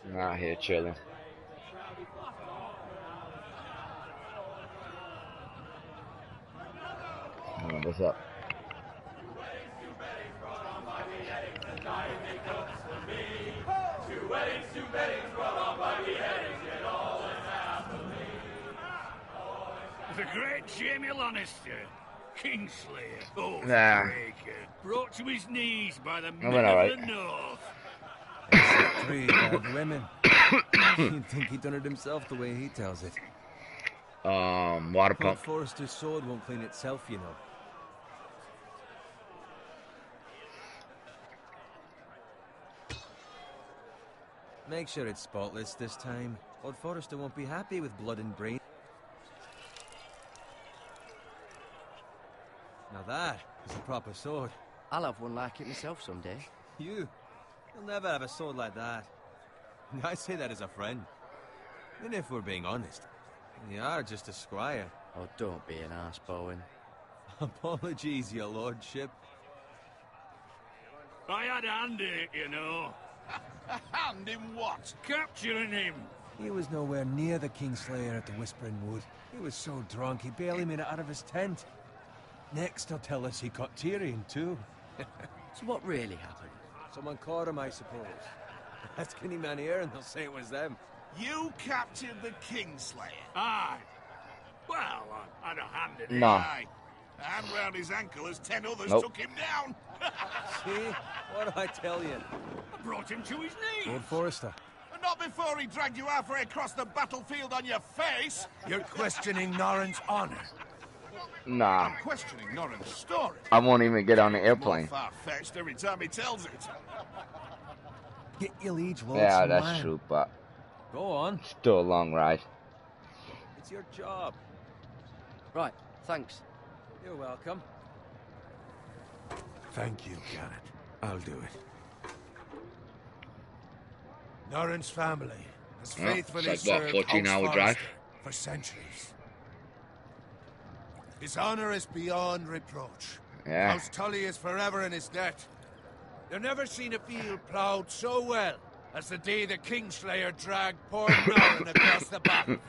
I'm out here chilling. Oh, what's up? The great Jamie Lannister, Kingslayer, Nah. brought to his knees by the men went of alright. the North. 3 bad women. You'd think he done it himself the way he tells it. Water Lord pump. Forrester's sword won't clean itself, you know. Make sure it's spotless this time. Lord Forrester won't be happy with blood and brain. Now that is a proper sword. I'll have one like it myself someday. You'll never have a sword like that. I say that as a friend. And if we're being honest, you are just a squire. Oh, don't be an arse, Bowen. Apologies, your lordship. I had a hand in it, you know. A hand in what? Capturing him. He was nowhere near the Kingslayer at the Whispering Wood. He was so drunk he barely made it out of his tent. Next he'll tell us he caught Tyrion too. So what really happened? Someone caught him, I suppose. Ask any man here and they'll say it was them. You captured the Kingslayer. Aye. Well, I had a hand in it. No. Aye. A hand round his ankle as 10 others Nope. took him down. See? What do I tell you? I brought him to his knees. Lord Forrester. But not before he dragged you halfway across the battlefield on your face. You're questioning Norrin's honor. Nah. I'm questioning Norrin's story. I won't even get on the More airplane. far-fetched every time he tells it. Get your liege lord Yeah, some that's wine. true, but Go on. still a long ride. It's your job. Right, thanks. You're welcome. Thank you, Garrett. I'll do it. Norrin's family has Yeah, faithfully it's like, what, served 14-hour House drive? Forrester for centuries. His honor is beyond reproach. Yeah. House Tully is forever in his debt. You've never seen a field ploughed so well as the day the Kingslayer dragged poor Norrin across the battlefield.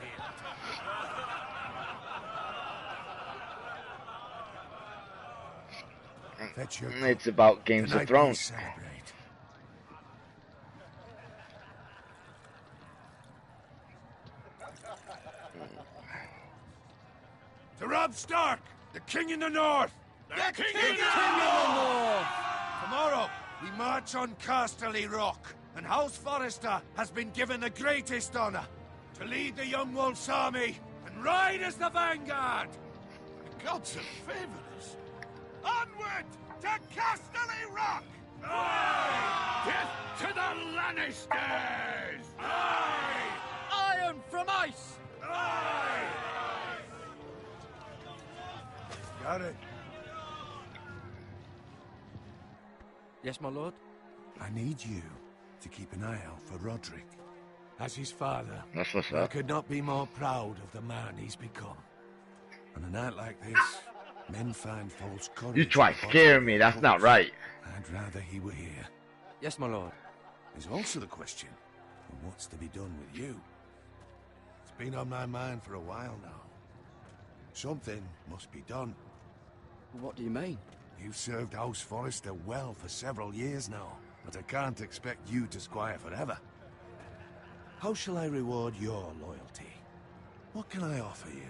Fetch your It's about Games Tonight of we Thrones. celebrate. To Robb Stark, the King in the North! The King King of the North! Tomorrow, we march on Casterly Rock, and House Forrester has been given the greatest honor to lead the Young Wolf's army and ride as the vanguard! The gods have favored us. Onward to Casterly Rock! Death to the Lannisters! Iron from ice! Got it. Yes, my lord? I need you to keep an eye out for Roderick. As his father, That's what's I up. could not be more proud of the man he's become. On a night like this, men find false courage. You try at the bottom scaring of me. their That's not boats. right. I'd rather he were here. Yes, my lord. There's also the question of what's to be done with you. It's been on my mind for a while now. Something must be done. What do you mean? You've served House Forrester well for several years now, but I can't expect you to squire forever. How shall I reward your loyalty? What can I offer you?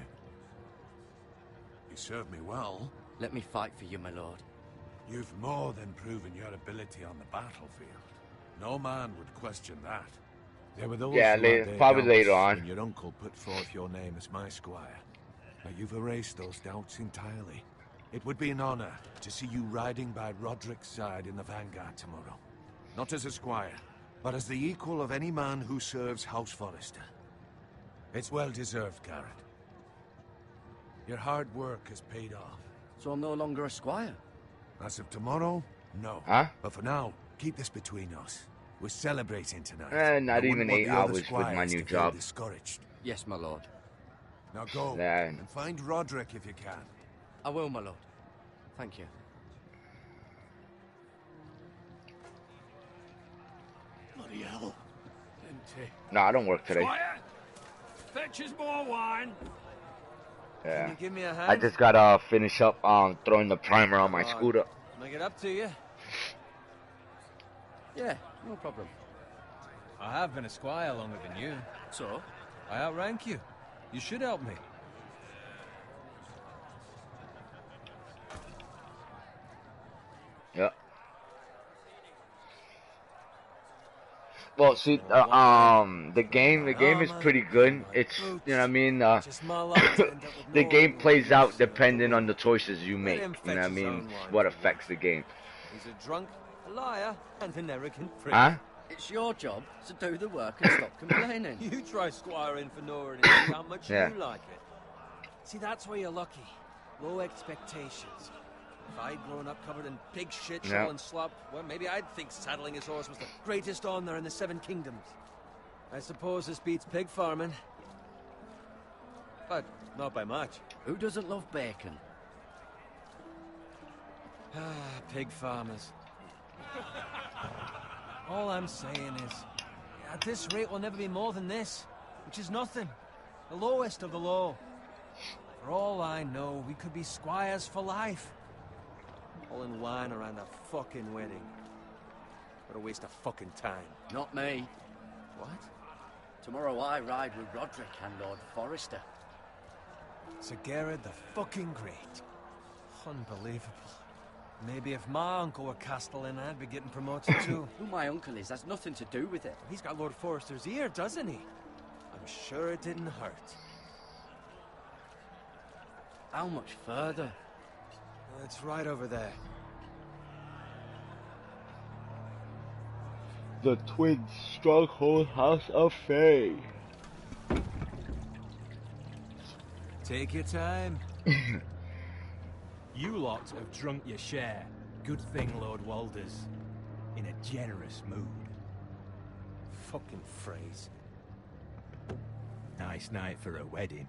You served me well. Let me fight for you, my lord. You've more than proven your ability on the battlefield. No man would question that. There were those Yeah, who later- had their probably doubts later on. when your uncle put forth your name as my squire. But you've erased those doubts entirely. It would be an honor to see you riding by Roderick's side in the vanguard tomorrow. Not as a squire, but as the equal of any man who serves House Forrester. It's well deserved, Garrett. Your hard work has paid off. So I'm no longer a squire. As of tomorrow, no. Huh? But for now, keep this between us. We're celebrating tonight. Not I wouldn't even want 8 the other hours with my squires new to feel job. discouraged. Yes, my lord. Now go Nah. and find Roderick if you can. I will, my lord. Thank you. Bloody hell. Empty. No, I don't work today. Squire, fetch us more wine. Can Yeah. you give me a hand? I just gotta finish up throwing the primer on my Come on. scooter. Can I get up to you? Yeah, no problem. I have been a squire longer than you. So? I outrank you. You should help me. Yeah. Well, see, the game is pretty good. It's, you know what I mean, Just my luck to end up with the no game one plays to out use. depending on the choices you make. him You know what I fetch his mean? own wine. What affects the game. He's a drunk, a liar, and an arrogant prick. Huh? It's your job to do the work and stop complaining. You try squiring for Nora and see how much Yeah. you like it. See, that's where you're lucky. Low expectations. If I'd grown up covered in pig shit, Yeah. shell and slop, well, maybe I'd think saddling his horse was the greatest honour in the Seven Kingdoms. I suppose this beats pig farming. But not by much. Who doesn't love bacon? Ah, pig farmers. All I'm saying is, at this rate we'll never be more than this, which is nothing. The lowest of the low. For all I know, we could be squires for life. All in wine around a fucking wedding. What a waste of fucking time. Not me. What? Tomorrow I ride with Roderick and Lord Forrester. Sir Gerard the fucking Great. Unbelievable. Maybe if my uncle were Castellan, I'd be getting promoted too. Who my uncle is has nothing to do with it. He's got Lord Forrester's ear, doesn't he? I'm sure it didn't hurt. How much further? It's right over there. The Twin Stronghold House of Fae. Take your time. You lot have drunk your share. Good thing Lord Walder's in a generous mood. Fucking phrase. Nice night for a wedding.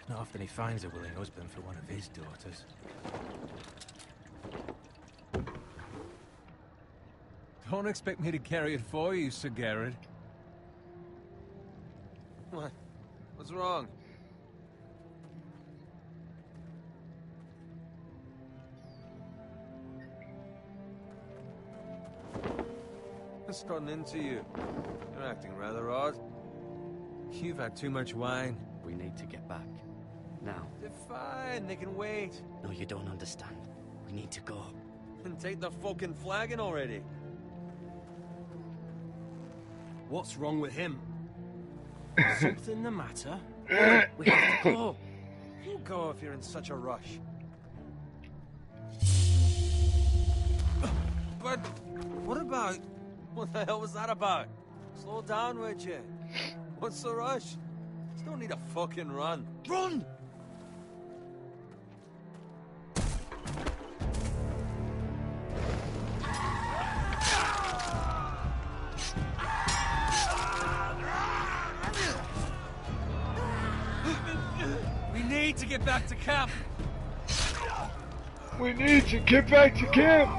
Not often he finds a willing husband for one of his daughters. Don't expect me to carry it for you, Sir Gerard. What? What's wrong? What's gotten into you? You're acting rather odd. You've had too much wine. We need to get back. Now. They're fine, they can wait. No, you don't understand. We need to go. And take the fucking flagon already. What's wrong with him? Something the matter? We have to go. You go if you're in such a rush. But what about... What the hell was that about? Slow down, would you? What's the rush? Just don't need a fucking run. Run! need to get back to camp. We need to get back to camp.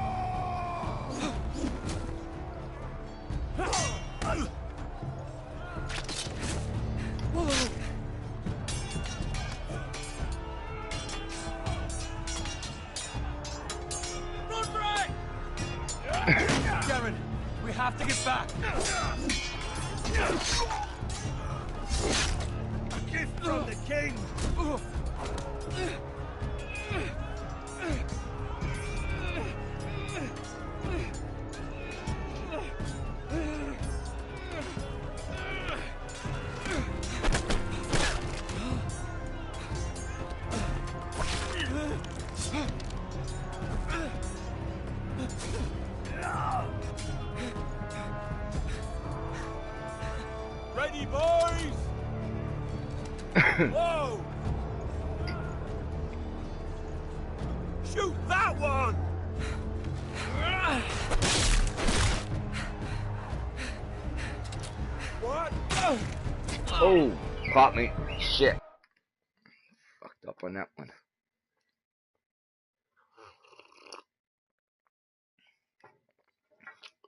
Garen, we have to get back. A gift from the king. Ready, boys? Whoa! Shoot that one! What? Oh, caught me. Shit. Fucked up on that one.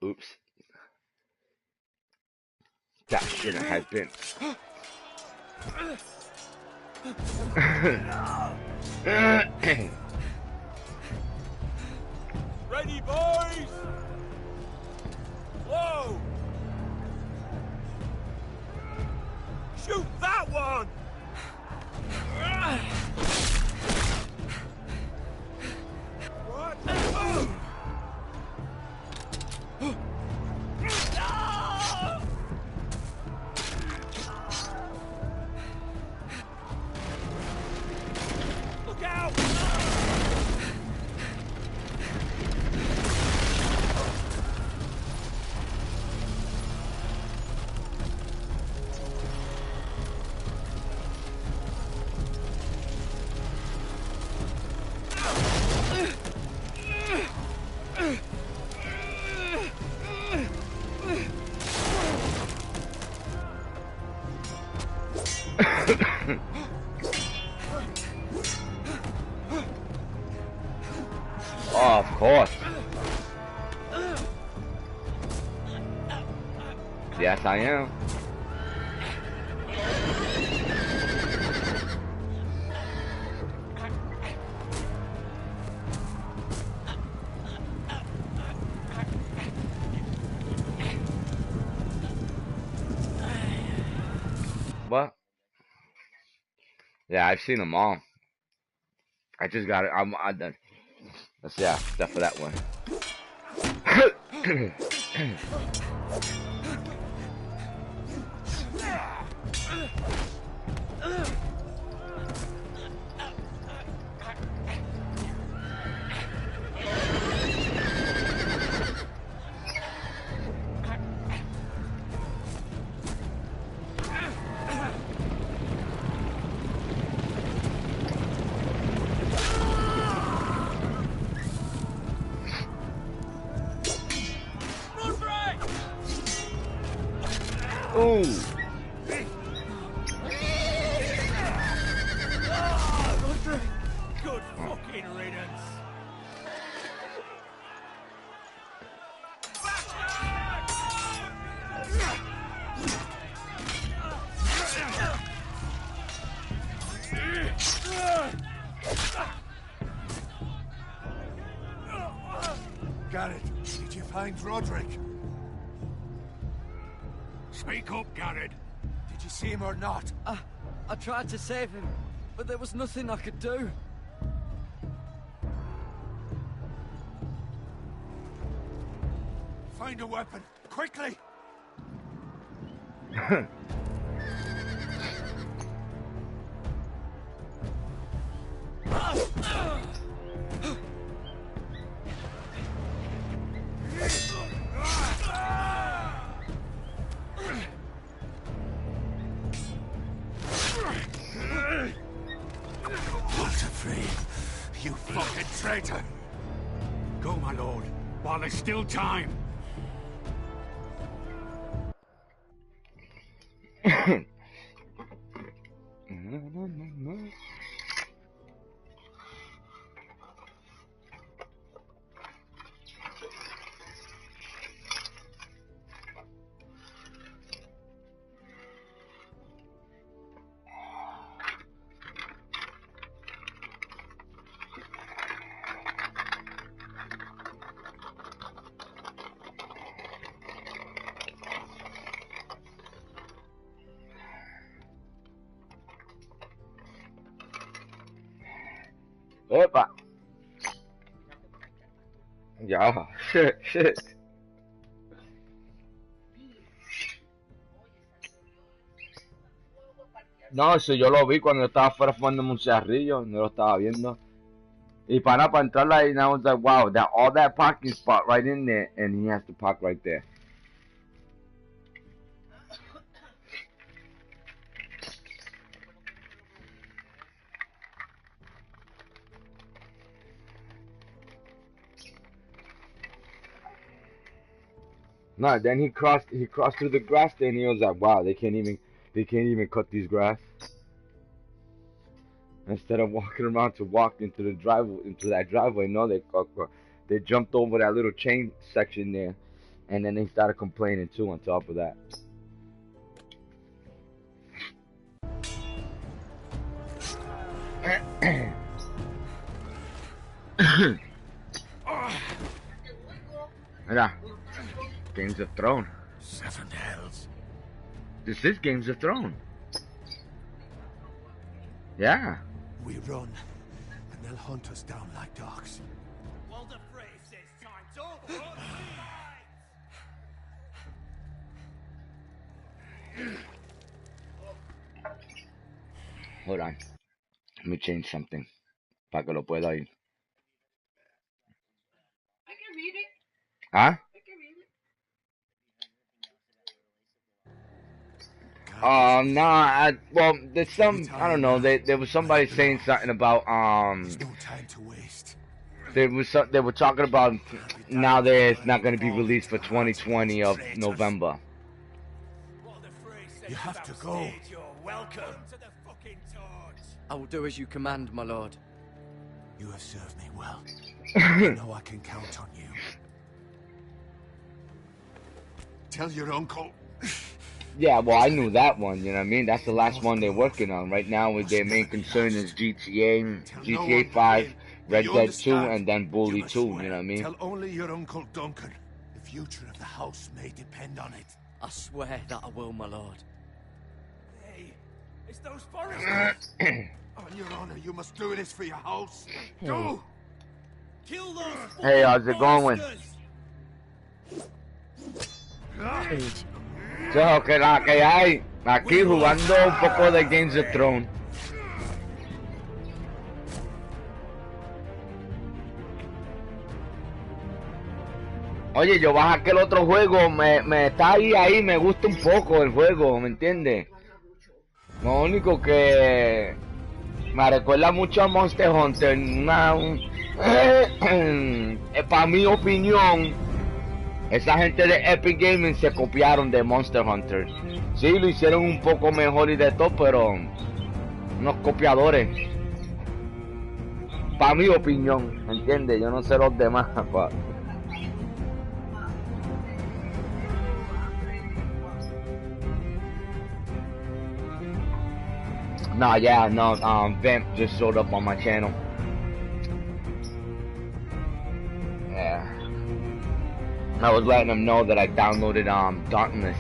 Oops. That shouldn't have been. Ready, boys? Whoa! Shoot that one! What? Look out! Oh, of course. Yes, I am. What? Yeah, I've seen them all. I just got it. I'm done. Let's stuff for that one. Ooh. Good fucking riddance. Garrett, did you find Roderick? Speak up, Garrett. Did you see him or not? I tried to save him, but there was nothing I could do. Find a weapon, quickly! You fucking traitor! Go, my lord, while there's still time. Epa. Ya, shit. No, si yo lo vi cuando yo estaba afuera fumando un cigarrillo, no lo estaba viendo. Y para entrarla ahí, and I was like, wow, all that parking spot right in there, and he has to park right there. No, then he crossed through the grass there, and he was like, wow, they can't even cut these grass. Instead of walking around to walk into that driveway, no, they jumped over that little chain section there, and then they started complaining too on top of that. Mira, Games of Thrones. 7 hells. This is Games of Thrones. Yeah. We run, and they'll hunt us down like dogs. Walder Frey says time's over. Hold on. Let me change something. Para que lo pueda oír. I can read it. ¿Ah? I can read it. No, well, there's some, I don't know, there was somebody saying something about, There's no time to waste. they were talking about now that it's not going to be released for 2020 of November. You have to go. You're welcome to the fucking torch. I will do as you command, my lord. You have served me well. I know I can count on you. Tell your uncle. Yeah, well, I knew that one, you know what I mean? That's the last one they're working on. Right now, with their main concern is GTA 5, Red Dead 2, and then Bully 2, you know what I mean? Tell only your Uncle Duncan. The future of the house may depend on it. I swear that I will, my lord. Hey, it's those foresters. On your honor, you must do this for your house. Go! Kill those Hey, how's it going? foresters. So, que la que hay aquí jugando un poco de Games of Thrones. Oye, yo bajé que el otro juego me está ahí, me gusta un poco el juego, ¿me entiendes? Lo único que me recuerda mucho a Monster Hunter, para mi opinión, esa gente de Epic Gaming se copiaron de Monster Hunter. Sí, lo hicieron un poco mejor y de todo, pero unos copiadores. Para mi opinión, ¿me entiendes? Yo no sé los demás, pa. No, yeah, no, Vamp just showed up on my channel. Yeah. I was letting him know that I downloaded, Dauntless.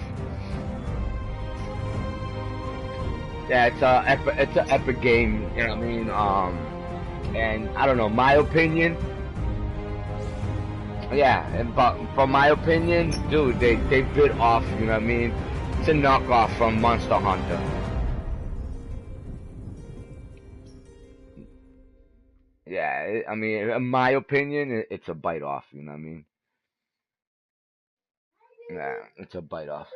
Yeah, it's a epic game, you know what I mean? And I don't know, my opinion, yeah, but for my opinion, dude, they bit off, you know what I mean? It's a knockoff from Monster Hunter. Yeah, I mean, in my opinion, it's a bite off, you know what I mean? Yeah, it's a bite off.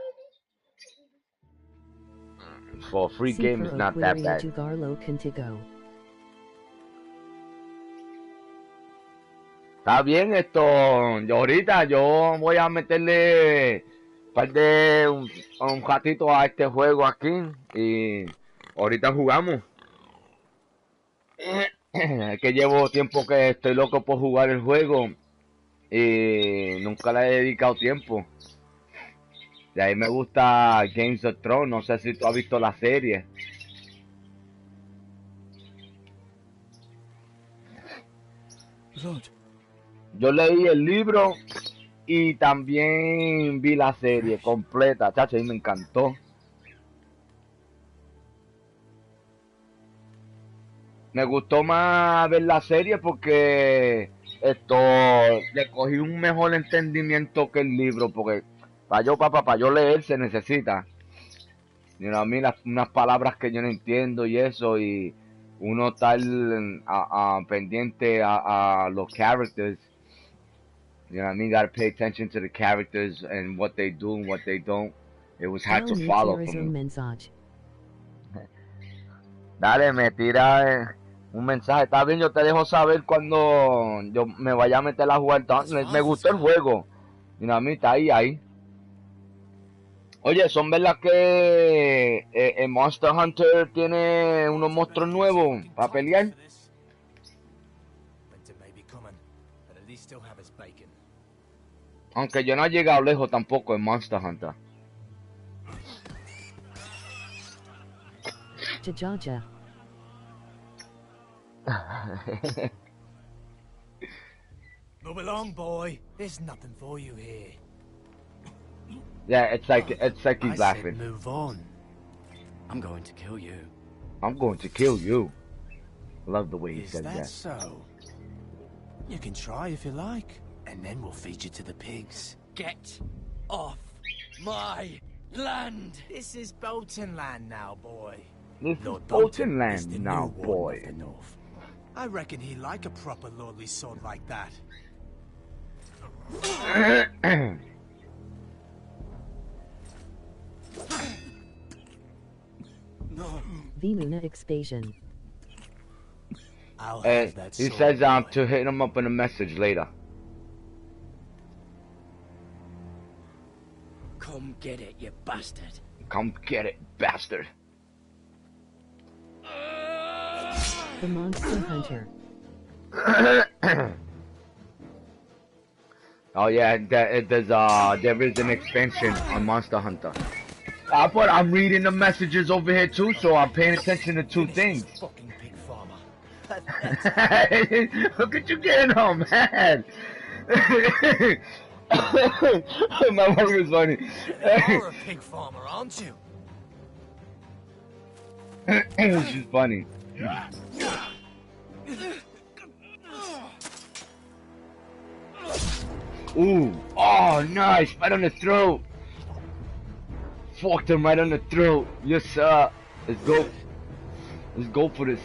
For a free game, it's not that bad. Está bien esto, yo ahorita yo voy a meterle un ratito a este juego aquí y ahorita jugamos. Es que llevo tiempo que estoy loco por jugar el juego y nunca le he dedicado tiempo. De ahí me gusta Games of Thrones, no sé si tú has visto la serie. Lord. Yo leí el libro y también vi la serie completa, chacho, y me encantó. Me gustó más ver la serie porque esto le cogí un mejor entendimiento que el libro, porque para yo leer se necesita. A mí unas palabras que yo no entiendo y eso, y uno estar pendiente a los characters. You know what I mean? Gotta pay attention to the characters and what they do and what they don't. It was hard to follow for me. Dale, me tira un mensaje. Está bien, yo te dejo saber cuando yo me vaya a meter a jugar Dauntless. Me gustó el juego. You know what I mean? Está ahí. Oye, ¿son verdad que Monster Hunter tiene unos monstruos nuevos para pelear? Aunque yo no he llegado lejos tampoco en Monster Hunter. Jaja. Move along, boy. There's nothing for you here. Yeah, it's like he's laughing. Move on. I'm going to kill you. I'm going to kill you. Love the way he Is says that that. so? You can try if you like, and then we'll feed you to the pigs. Get off my land! This is Bolton land now, boy. This is Lord Bolton is the land new now, warden boy. of the North. I reckon he'd like a proper lordly sword like that. Vimuna expansion. I'll have that He sword, says boy. to hit him up in a message later. Come get it, you bastard. Come get it, bastard. The Monster Hunter. Oh yeah, there is an expansion on Monster Hunter. But I'm reading the messages over here too, so I'm paying attention to two things. Fucking pig farmer. Look at you getting all mad. My mom was funny. You're a pig farmer, aren't you? She's funny. Ooh, oh nice, right on the throat. Fucked him right on the throat. Yes sir. Let's go. Let's go for this.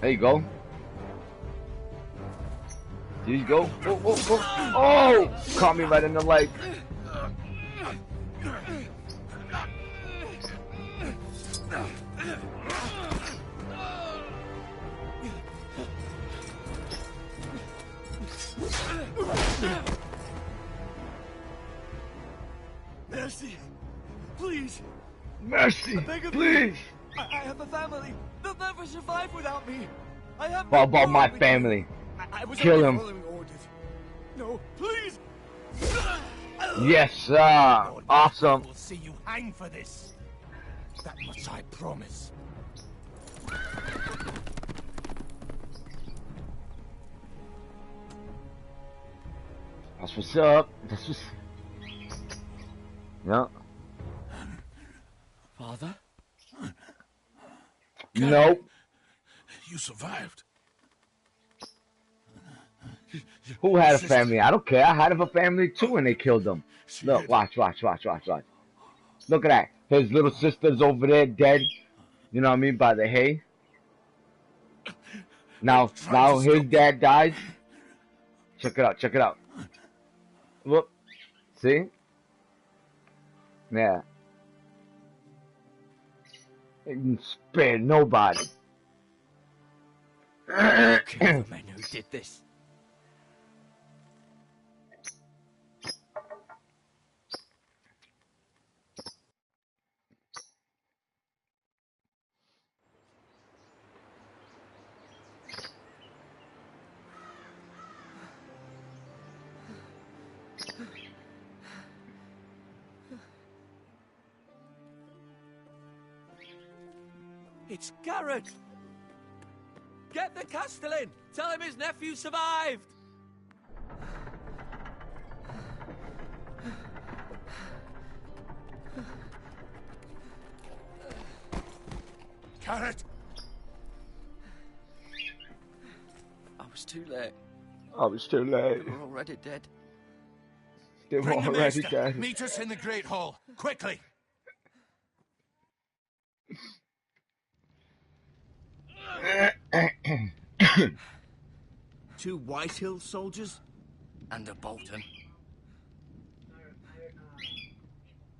There you go. There you go. Oh, oh, oh. Oh! Caught me right in the leg. Mercy! Please! Mercy! I beg of Please! you. I have a family. They'll never survive without me. I have What no about my quarrel with you. family? I was Kill only him. following orders. No, please! Yes sir! Lord Awesome! We'll see you hang for this. That much I promise. That's what's up. That's what's... Yeah. Father? Nope. You survived. Who had a family? I don't care. I had a family too and they killed them. Look, watch. Look at that. His little sister's over there dead. You know what I mean? By the hay. Now his dad dies. Check it out. Whoop. See? Yeah. He didn't spare nobody. Kill the men who did this. It's Garrett! Get the Castellan! Tell him his nephew survived! Carrot! I was too late. I was too late. They were already dead. They were Bring the already maester! dead. Meet us in the Great Hall, quickly! Two Whitehill soldiers? And a Bolton.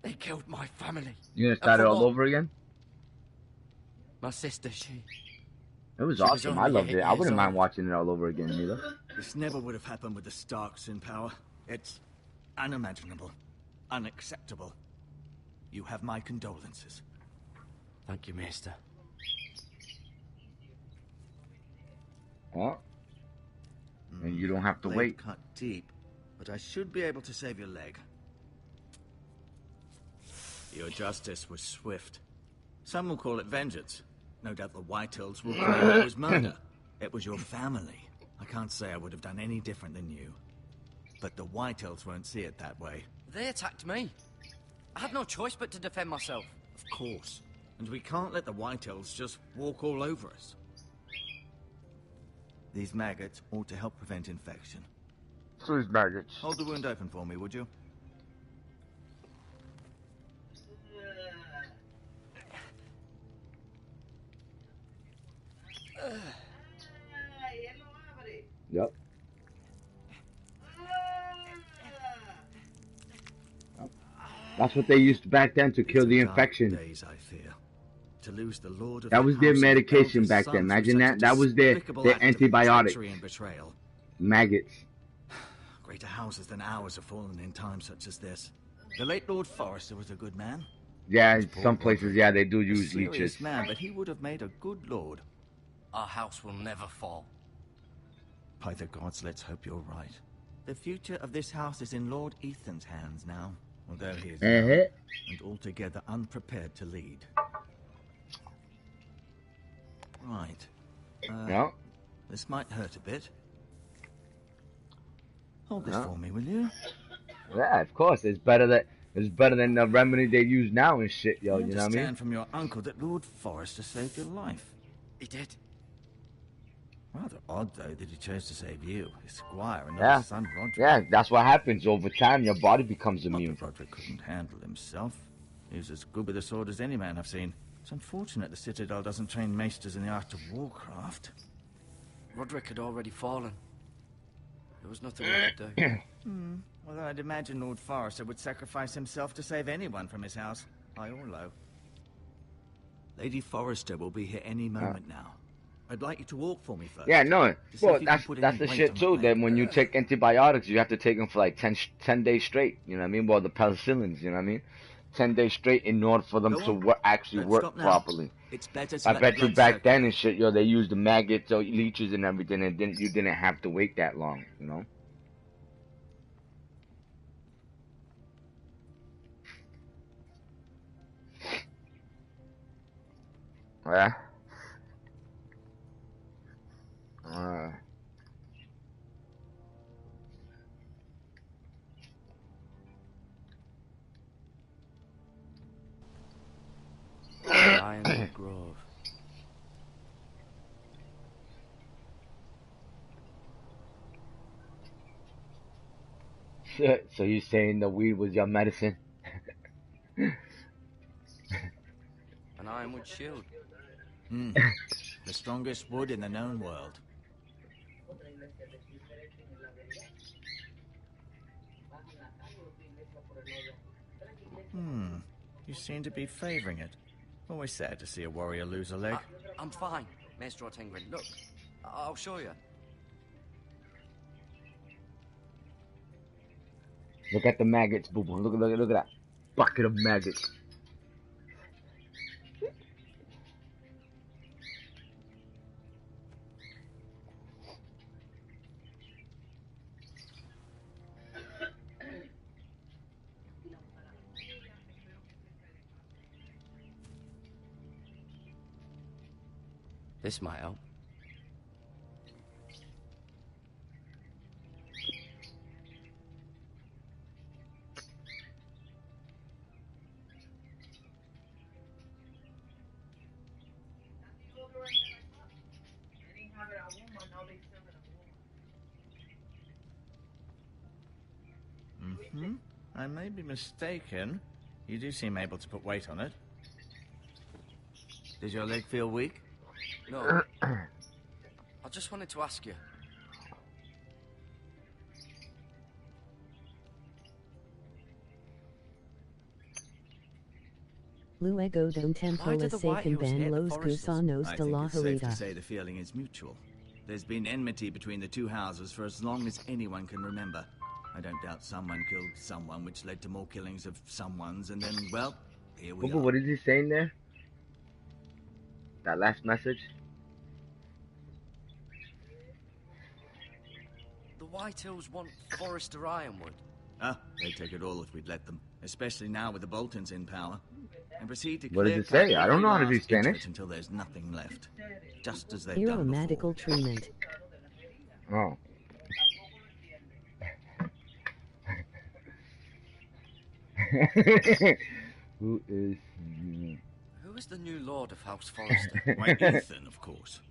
They killed my family. You gonna start it for all what? over again? My sister, she... It was She was awesome. I only loved 8 it. I wouldn't years mind old. watching it all over again either. This never would have happened with the Starks in power. It's unimaginable. Unacceptable. You have my condolences. Thank you, Maester. Well, and you don't have to Blade wait. cut deep, but I should be able to save your leg. Your justice was swift. Some will call it vengeance. No doubt the Whitehills will claim it was murder. It was your family. I can't say I would have done any different than you. But the Whitehills won't see it that way. They attacked me. I had no choice but to defend myself. Of course. And we can't let the Whitehills just walk all over us. These maggots ought to help prevent infection. So these maggots. Hold the wound open for me, would you? Yep. That's what they used back then to kill These the are dark infection. days, I fear. To lose the lord of That the was their house and medication eldest back son then. through Imagine such a that was their despicable act of antibiotics. treachery and betrayal. Maggots. Greater houses than ours have fallen in times such as this. The late Lord Forrester was a good man. Yeah, His in poor some places, Roderick. yeah, they do A use serious leeches. man, but he would have made a good lord. Our house will never fall. By the gods, let's hope you're right. The future of this house is in Lord Ethan's hands now, although he is young and altogether unprepared to lead. Right. Yeah. This might hurt a bit. Hold this Yeah. for me, will you? Yeah, of course. It's better than the remedy they use now and shit, yo. I You know what I understand mean? from your uncle that Lord Forrester saved your life. He did. Rather odd, though, that he chose to save you, his squire, and not Yeah. his son Roderick. Yeah, that's what happens over time. Your body becomes Not immune. that Roderick couldn't handle himself. He was as good with a sword as any man I've seen. It's unfortunate the Citadel doesn't train maesters in the art of warcraft. Roderick had already fallen. There was nothing we could do. Although I'd imagine Lord Forrester would sacrifice himself to save anyone from his house, high or low. Lady Forrester will be here any moment now. I'd like you to walk for me first. Yeah, no. To see Well, if you can that's put the any weight shit on too. that That leg. when you take antibiotics, you have to take them for like 10 days straight. You know what I mean? Well, the penicillins. You know what I mean? 10 days straight in order for them Go to on. actually Let's work stop now. properly. It's better to I let bet the you blood back circulate. then and shit, yo, they used the maggots or leeches and everything, and you didn't have to wait that long. You know? Yeah. Lionwood Grove. So you saying the weed was your medicine? An ironwood shield. The strongest wood in the known world. You seem to be favoring it. Always sad to see a warrior lose a leg. I'm fine, Maester Ortengrin. Look, I'll show you. Look at the maggots, boo boo. Look at that bucket of maggots. This might help. Mm-hmm. I may be mistaken. You do seem able to put weight on it. Does your leg feel weak? No. I just wanted to ask you. Luego don tempo Why la did the White Hills ben hate the los Foresters? gusanos I de think la it's safe to herida. say the feeling is mutual. There's been enmity between the two houses for as long as anyone can remember. I don't doubt someone killed someone, which led to more killings of someones, and then, well, here we Bubba, are. what is he saying there? That last message? The White Hills want Forrester Ironwood. Ah, they'd take it all if we'd let them, especially now with the Boltons in power. And proceed to What does clear it say? cut I don't know how to every do last inch of Spanish. it until there's nothing left. Just as they've done before. Aromatical treatment. Oh. Who is he? Who is the new Lord of House Forrester? Why, Ethan, of course.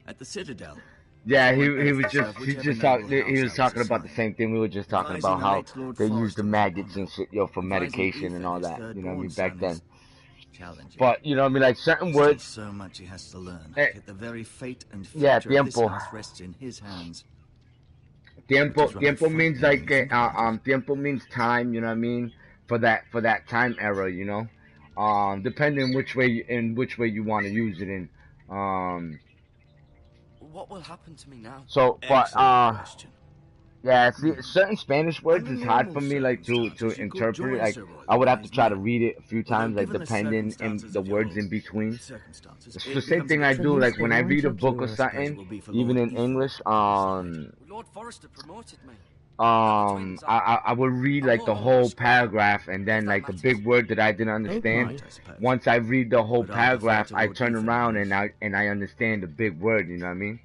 At the Citadel. Yeah, he was talking about the same thing we were just talking about, how they used the maggots and shit, yo, for medication and all that. You know what I mean, back then. But you know what I mean, like certain words. So much he has to learn. Yet the very fate and future Yeah, of this tiempo. house rests in his hands. Tiempo means like tiempo means time, you know what I mean, for that time era, you know, depending which way you want to use it in. What will happen to me now? So, but question. yeah, see, certain Spanish words is hard for me like to interpret. Like I would have to try to read it a few times, like depending in the words in between. It's the same thing I do, like when I read a book or something, even in English. Lord Forrester promoted me. I would read like the whole paragraph, and then like the big word that I didn't understand. Once I read the whole paragraph, I turn around and I understand the big word. You know what I mean?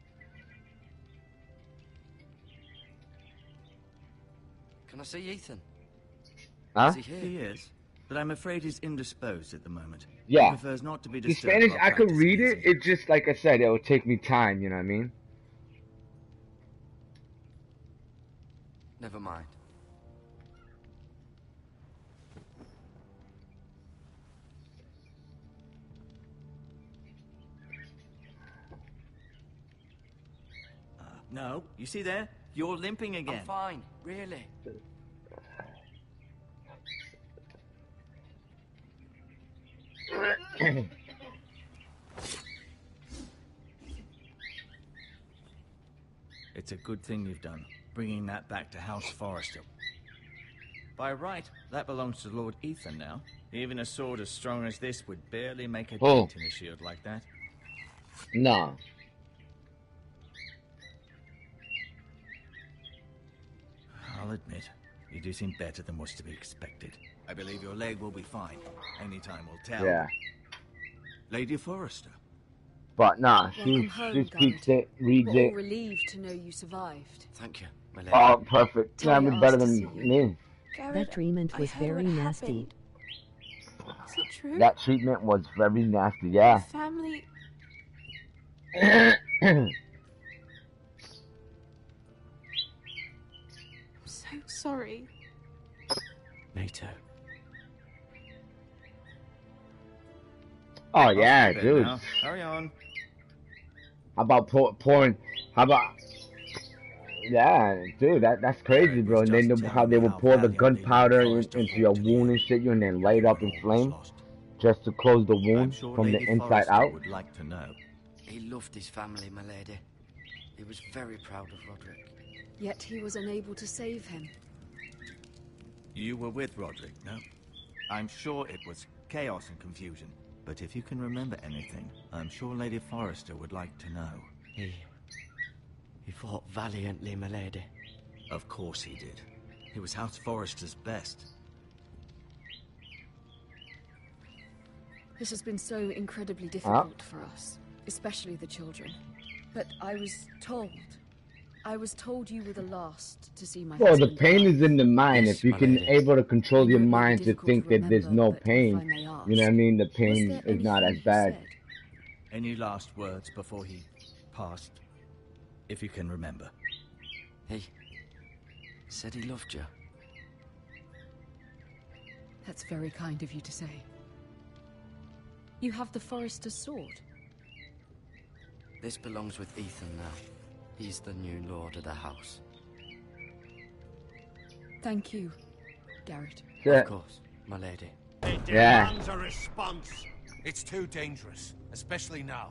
Can I see Ethan? Huh? Is he here? He is, but I'm afraid he's indisposed at the moment. Yeah. He prefers not to be The disturbed. Spanish, while I could read practicing. it. It just, like I said, it would take me time. You know what I mean? Never mind. No, you see there? You're limping again. I'm fine, really. It's a good thing you've done, bringing that back to House Forrester. By right, that belongs to Lord Ethan now. Even a sword as strong as this would barely make a dent in a shield like that. No. I'll admit, you do seem better than was to be expected. I believe your leg will be fine. Any time will tell. Yeah. Lady Forrester. But nah, Welcome she home, speaks Garrett. it, reads We're all it. relieved to know you survived. Thank you, my lady. Oh, perfect. Yeah, I Talia mean, better asked to than see you. me. Garrett, That treatment was I heard very what nasty. happened. Is it true? That treatment was very nasty. Yeah. Family. I'm so sorry. Nato. Oh yeah, dude. Now. Hurry on. How about pouring? How about? Yeah, dude, that's crazy, bro. And then how they would pour the gunpowder into your wound and shit, and then light it up in flame, just to close the wound from the inside out. Would like to know. He loved his family, my lady. He was very proud of Roderick. Yet he was unable to save him. You were with Roderick, no? I'm sure it was chaos and confusion. But if you can remember anything, I'm sure Lady Forrester would like to know. He fought valiantly, my lady. Of course he did. He was House Forrester's best. This has been so incredibly difficult for us, especially the children. But I was told I was told you were the last to see my Well, the husband pain die. is in the mind. Yes, If you my can lady. able to control I know your it may be mind to difficult think to that there's remember, no but if pain, I may you know what ask, I mean? The was pain there is not anything as he bad. said? Any last words before he passed? If you can remember. He said he loved you. That's very kind of you to say. You have the Forester's sword. This belongs with Ethan now. He's the new lord of the house. Thank you, Garrett. Yeah. Of course, my lady. It Yeah. demands a response. It's too dangerous, especially now.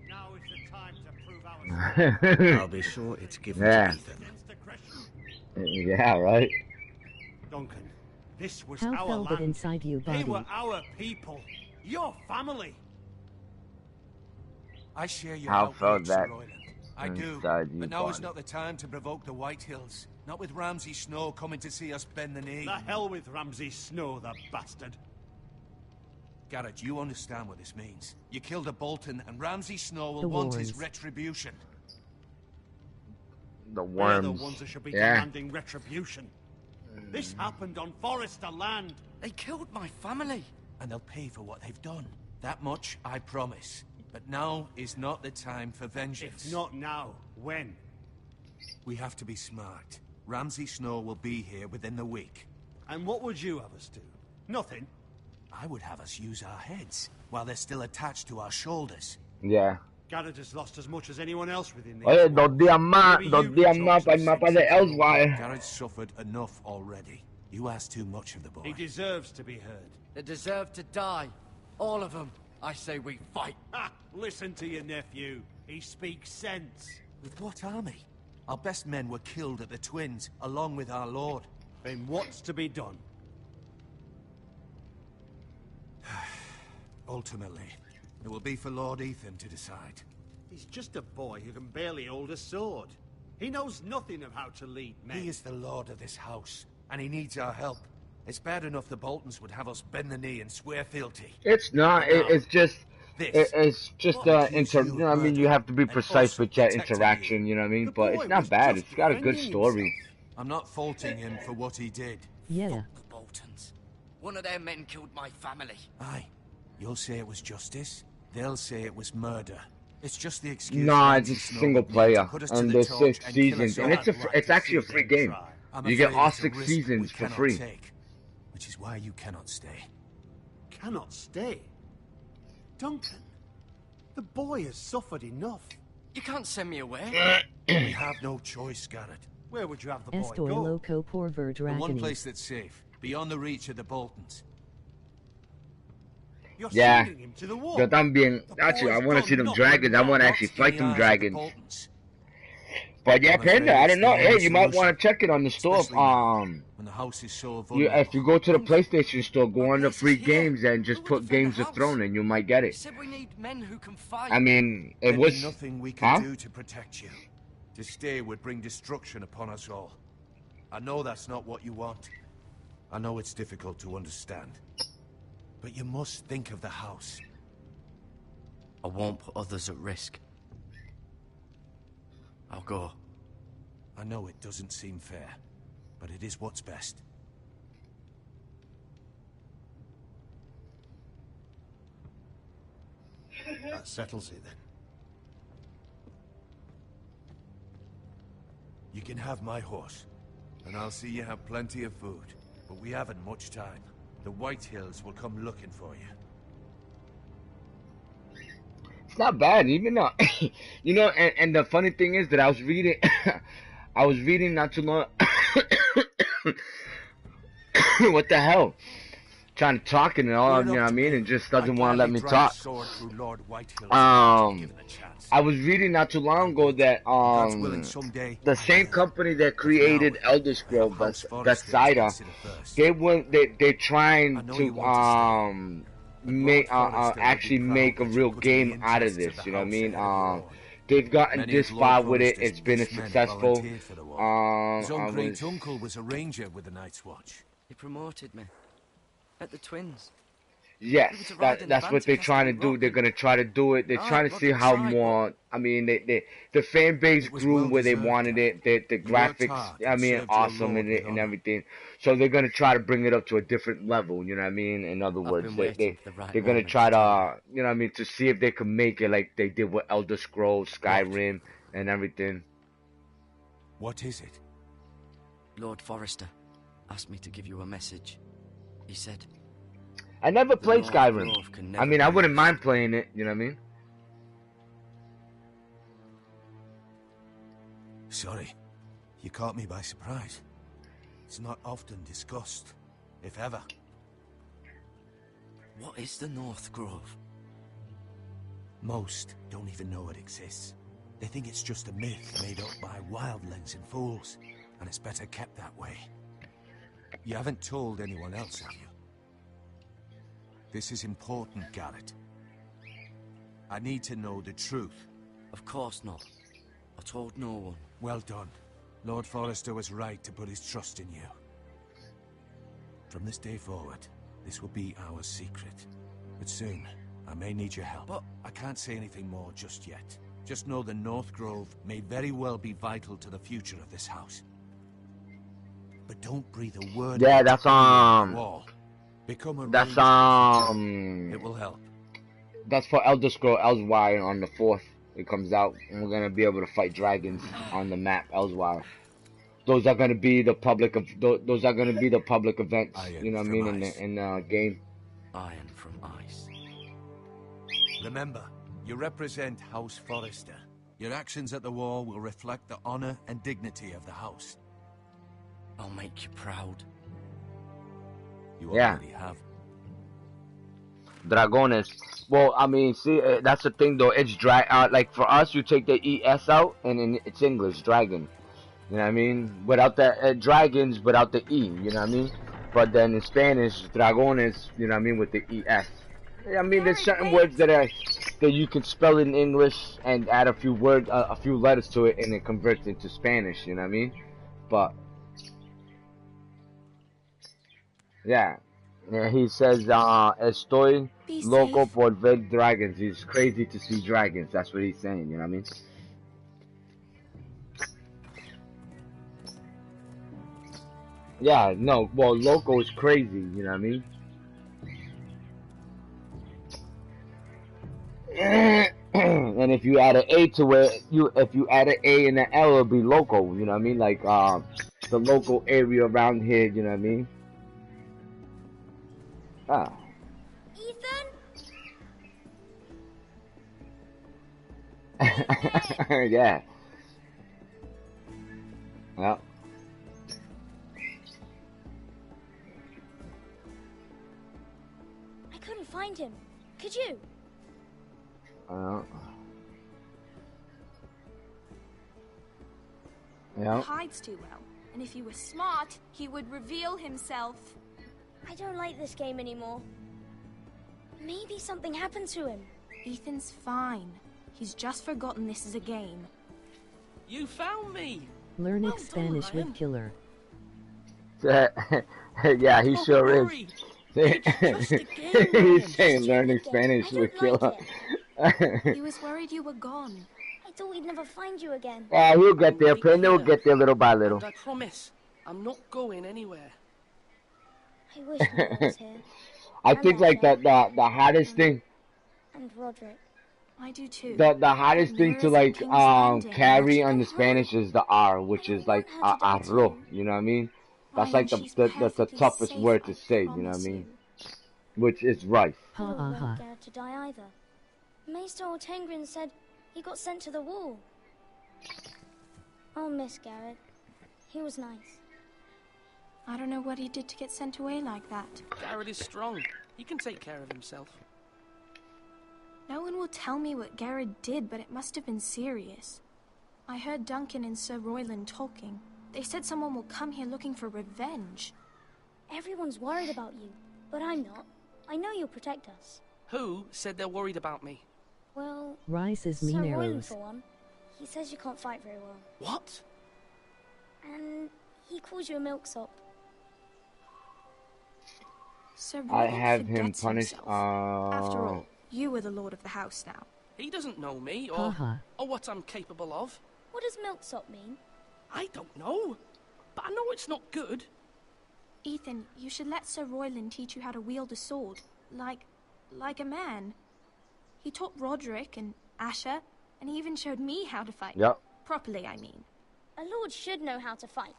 Now is the time to prove our I'll be sure it's given Yeah. to Ethan. against aggression. Yeah, right. Duncan, this was How our felt it land. inside you, They were Bobby? our people. Your family. I share your How outlook, felt Sir that Royland. I do, inside you, but now is Bonnie? not the time to provoke the Whitehills. Not with Ramsay Snow coming to see us bend the knee. The hell with Ramsay Snow, the bastard. Garrett, you understand what this means. You killed a Bolton, and Ramsay Snow will The want his Warrens. retribution. The They're the worms. ones that should be Yeah. demanding retribution. This happened on Forester land. They killed my family. And they'll pay for what they've done. That much, I promise. But now is not the time for vengeance. If not now, when? We have to be smart. Ramsay Snow will be here within the week. And what would you have us do? Nothing. I would have us use our heads, while they're still attached to our shoulders. Yeah. Garrett has lost as much as anyone else within the Oye, 2 días más, Maybe 2 you días can más talk para el some mapa sense de into him. Elsewhere. Garrett's suffered enough already. You ask too much of the boy. He deserves to be heard. They deserve to die. All of them. I say we fight. Ha! Listen to your nephew. He speaks sense. With what army? Our best men were killed at the Twins, along with our lord. Then what's to be done? Ultimately, it will be for Lord Ethan to decide. He's just a boy who can barely hold a sword. He knows nothing of how to lead men. He is the lord of this house, and he needs our help. It's bad enough the Boltons would have us bend the knee and swear fealty. It's not. It's just. This. It's just you know what I mean? You have to be precise with your interaction. You know what I mean? But it's not bad. It's got a good story. I'm not faulting him for what he did. Yeah. The Boltons. One of their men killed my family. Aye. You'll say it was justice. They'll say it was murder. It's just the excuse. Nah, it's Ramsay just Snow single used to player, put us to and the there's torch 6 and kill us seasons, all. and I'd like it's to actually a see free them game. try. I'm You get afraid all it's a 6 risk we seasons for cannot free. take, which is why you cannot stay. Cannot stay. Duncan, the boy has suffered enough. You can't send me away. We have no choice, Garrett. Where would you have the boy Estoy go? loco por ver The one dragons. place that's safe, beyond the reach of the Boltons. You're Yeah. sending him to the war. Yo también. The Actually, I boy's want to see done them nothing dragons. I wrong. want to actually Not fight in them the eyes of the dragons. Boltons. But yeah, I'm afraid Panda, I it's don't know. the Hey, only you might want solution. to check it on the store. Especially now, when the house is so vulnerable. If you go to the PlayStation store, go on the place is free here. games and just Who would put defend Games the of house? Thrones, and you might get You it. said we need men who can fight. I mean, it There'd be was. nothing we Huh? can do to protect you. To stay would bring destruction upon us all. I know that's not what you want. I know it's difficult to understand. But you must think of the house. I won't put others at risk. I'll go. I know it doesn't seem fair, but it is what's best. That settles it then. You can have my horse, and I'll see you have plenty of food. But we haven't much time. The Whitehills will come looking for you. It's not bad, even though, you know. And the funny thing is that I was reading, I was reading not too long. What the hell? Trying to talk and all, you know what I mean? And just doesn't want to let me talk. I was reading not too long ago that the same company that created Elder Scrolls, Bethesda, they're trying to make actually make a real game out of this. You know what I mean? They've gotten this far with it. It's been successful. His own great uncle was a ranger with the Night's Watch. He promoted me. At the Twins. Yes, We were to ride in a that's van what to they're trying to Castle do. They're Rock. gonna try to do it. They're trying to see how more. I mean, the fan base It was grew well where they deserved, wanted Garrett. it. The You worked graphics, hard I and mean, served your awesome lord with and honor. everything. So they're gonna try to bring it up to a different level. You know what I mean? In other I've words, been waiting for the right they're gonna moment try to tell to, you know what I mean, to see if they can make it like they did with Elder Scrolls, Skyrim, and everything. What is it? Lord Forrester asked me to give you a message. He said, I never played North Skyrim. Grove can I never mean, I be wouldn't lost. mind playing it. You know what I mean? Sorry, you caught me by surprise. It's not often discussed, if ever. What is the North Grove? Most don't even know it exists. They think it's just a myth made up by wildlings and fools, and it's better kept that way. You haven't told anyone else, have you? This is important, Garrett. I need to know the truth. Of course not. I told no one. Well done. Lord Forrester was right to put his trust in you. From this day forward, this will be our secret. But soon, I may need your help. But I can't say anything more just yet. Just know the North Grove may very well be vital to the future of this house. But don't breathe a word. Yeah, of it that's to anyone on the wall. Become a That's It will help. That's for Elder Scrolls Elsewhere on the 4th. It comes out, and we're gonna be able to fight dragons on the map Elsewhere. Those are gonna be the public of those are gonna be the public events. You know what I mean in the game. Iron from ice. Remember, you represent House Forrester. Your actions at the war will reflect the honor and dignity of the house. I'll make you proud. You Yeah. already have. Dragones. Well, I mean, see, that's the thing though. It's like for us, you take the ES out, and it's English, dragon. You know what I mean? Without the dragons, without the E. You know what I mean? But then in Spanish, dragones. You know what I mean with the ES. I mean, there's certain words that you can spell in English and add a few letters to it, and it converts into Spanish. You know what I mean? But yeah. Yeah, he says, estoy loco por ver dragons. He's crazy to see dragons. That's what he's saying, you know what I mean? Yeah, no, well, loco is crazy, you know what I mean? And if you add an A to it, if you add an A and an L, it'll be loco, you know what I mean? Like, the local area around here, you know what I mean? Ah. Ethan? Yeah. Well. I couldn't find him. Could you? Yeah. He hides too well, and if he was smart, he would reveal himself. I don't like this game anymore. Maybe something happened to him. Ethan's fine. He's just forgotten this is a game. You found me! Learning Spanish with Killer. Yeah, he sure is. He's saying learning Spanish with Killer. He was worried you were gone. I thought we'd never find you again. He'll get there. Pende will get there little by little. And I promise, I'm not going anywhere. I wish Mom was here. I think like the hottest thing. And Roderick. I do too. The hottest thing to like carry on the Spanish is the R, which is like arro. You know what I mean? That's like the toughest word to say. You know what I mean? Which is rice. I don't want Garrett to die either. Maester Ortengrin said he got sent to the wall. I'll miss Garrett. He was nice. I don't know what he did to get sent away like that. Garrett is strong. He can take care of himself. No one will tell me what Garrett did, but it must have been serious. I heard Duncan and Sir Royland talking. They said someone will come here looking for revenge. Everyone's worried about you, but I'm not. I know you'll protect us. Who said they're worried about me? Well, Rice is Sir Royland Mineros. for one. He says you can't fight very well. What? And he calls you a milksop. Sir I Roland have him forgets punished. himself. After all, you are the lord of the house now. He doesn't know me or Haha. what I'm capable of. What does milksop mean? I don't know, but I know it's not good. Ethan, you should let Sir Royland teach you how to wield a sword, like a man. He taught Roderick and Asher, and he even showed me how to fight. Yep. Properly, I mean. A lord should know how to fight.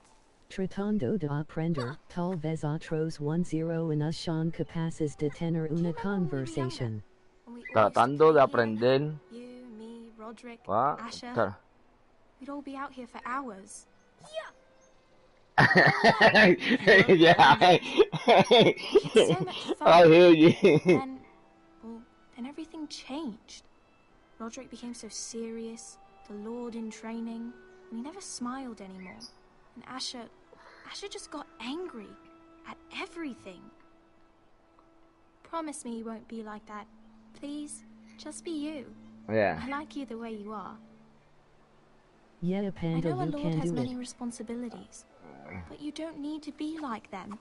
Tratando de aprender, tal vez otros 10 en ushan capaces de tener una conversation. Tratando de aprender. You, me, Roderick, What? Asher. We'd all be out here for hours. Yeah. It's so much fun. I hear you. Then everything changed. Roderick became so serious, the lord in training, and he never smiled anymore. And Asher just got angry at everything. Promise me you won't be like that. Please, just be you. Yeah. I like you the way you are. Yeah, I Panda, know a you lord can has do many it. responsibilities, but you don't need to be like them.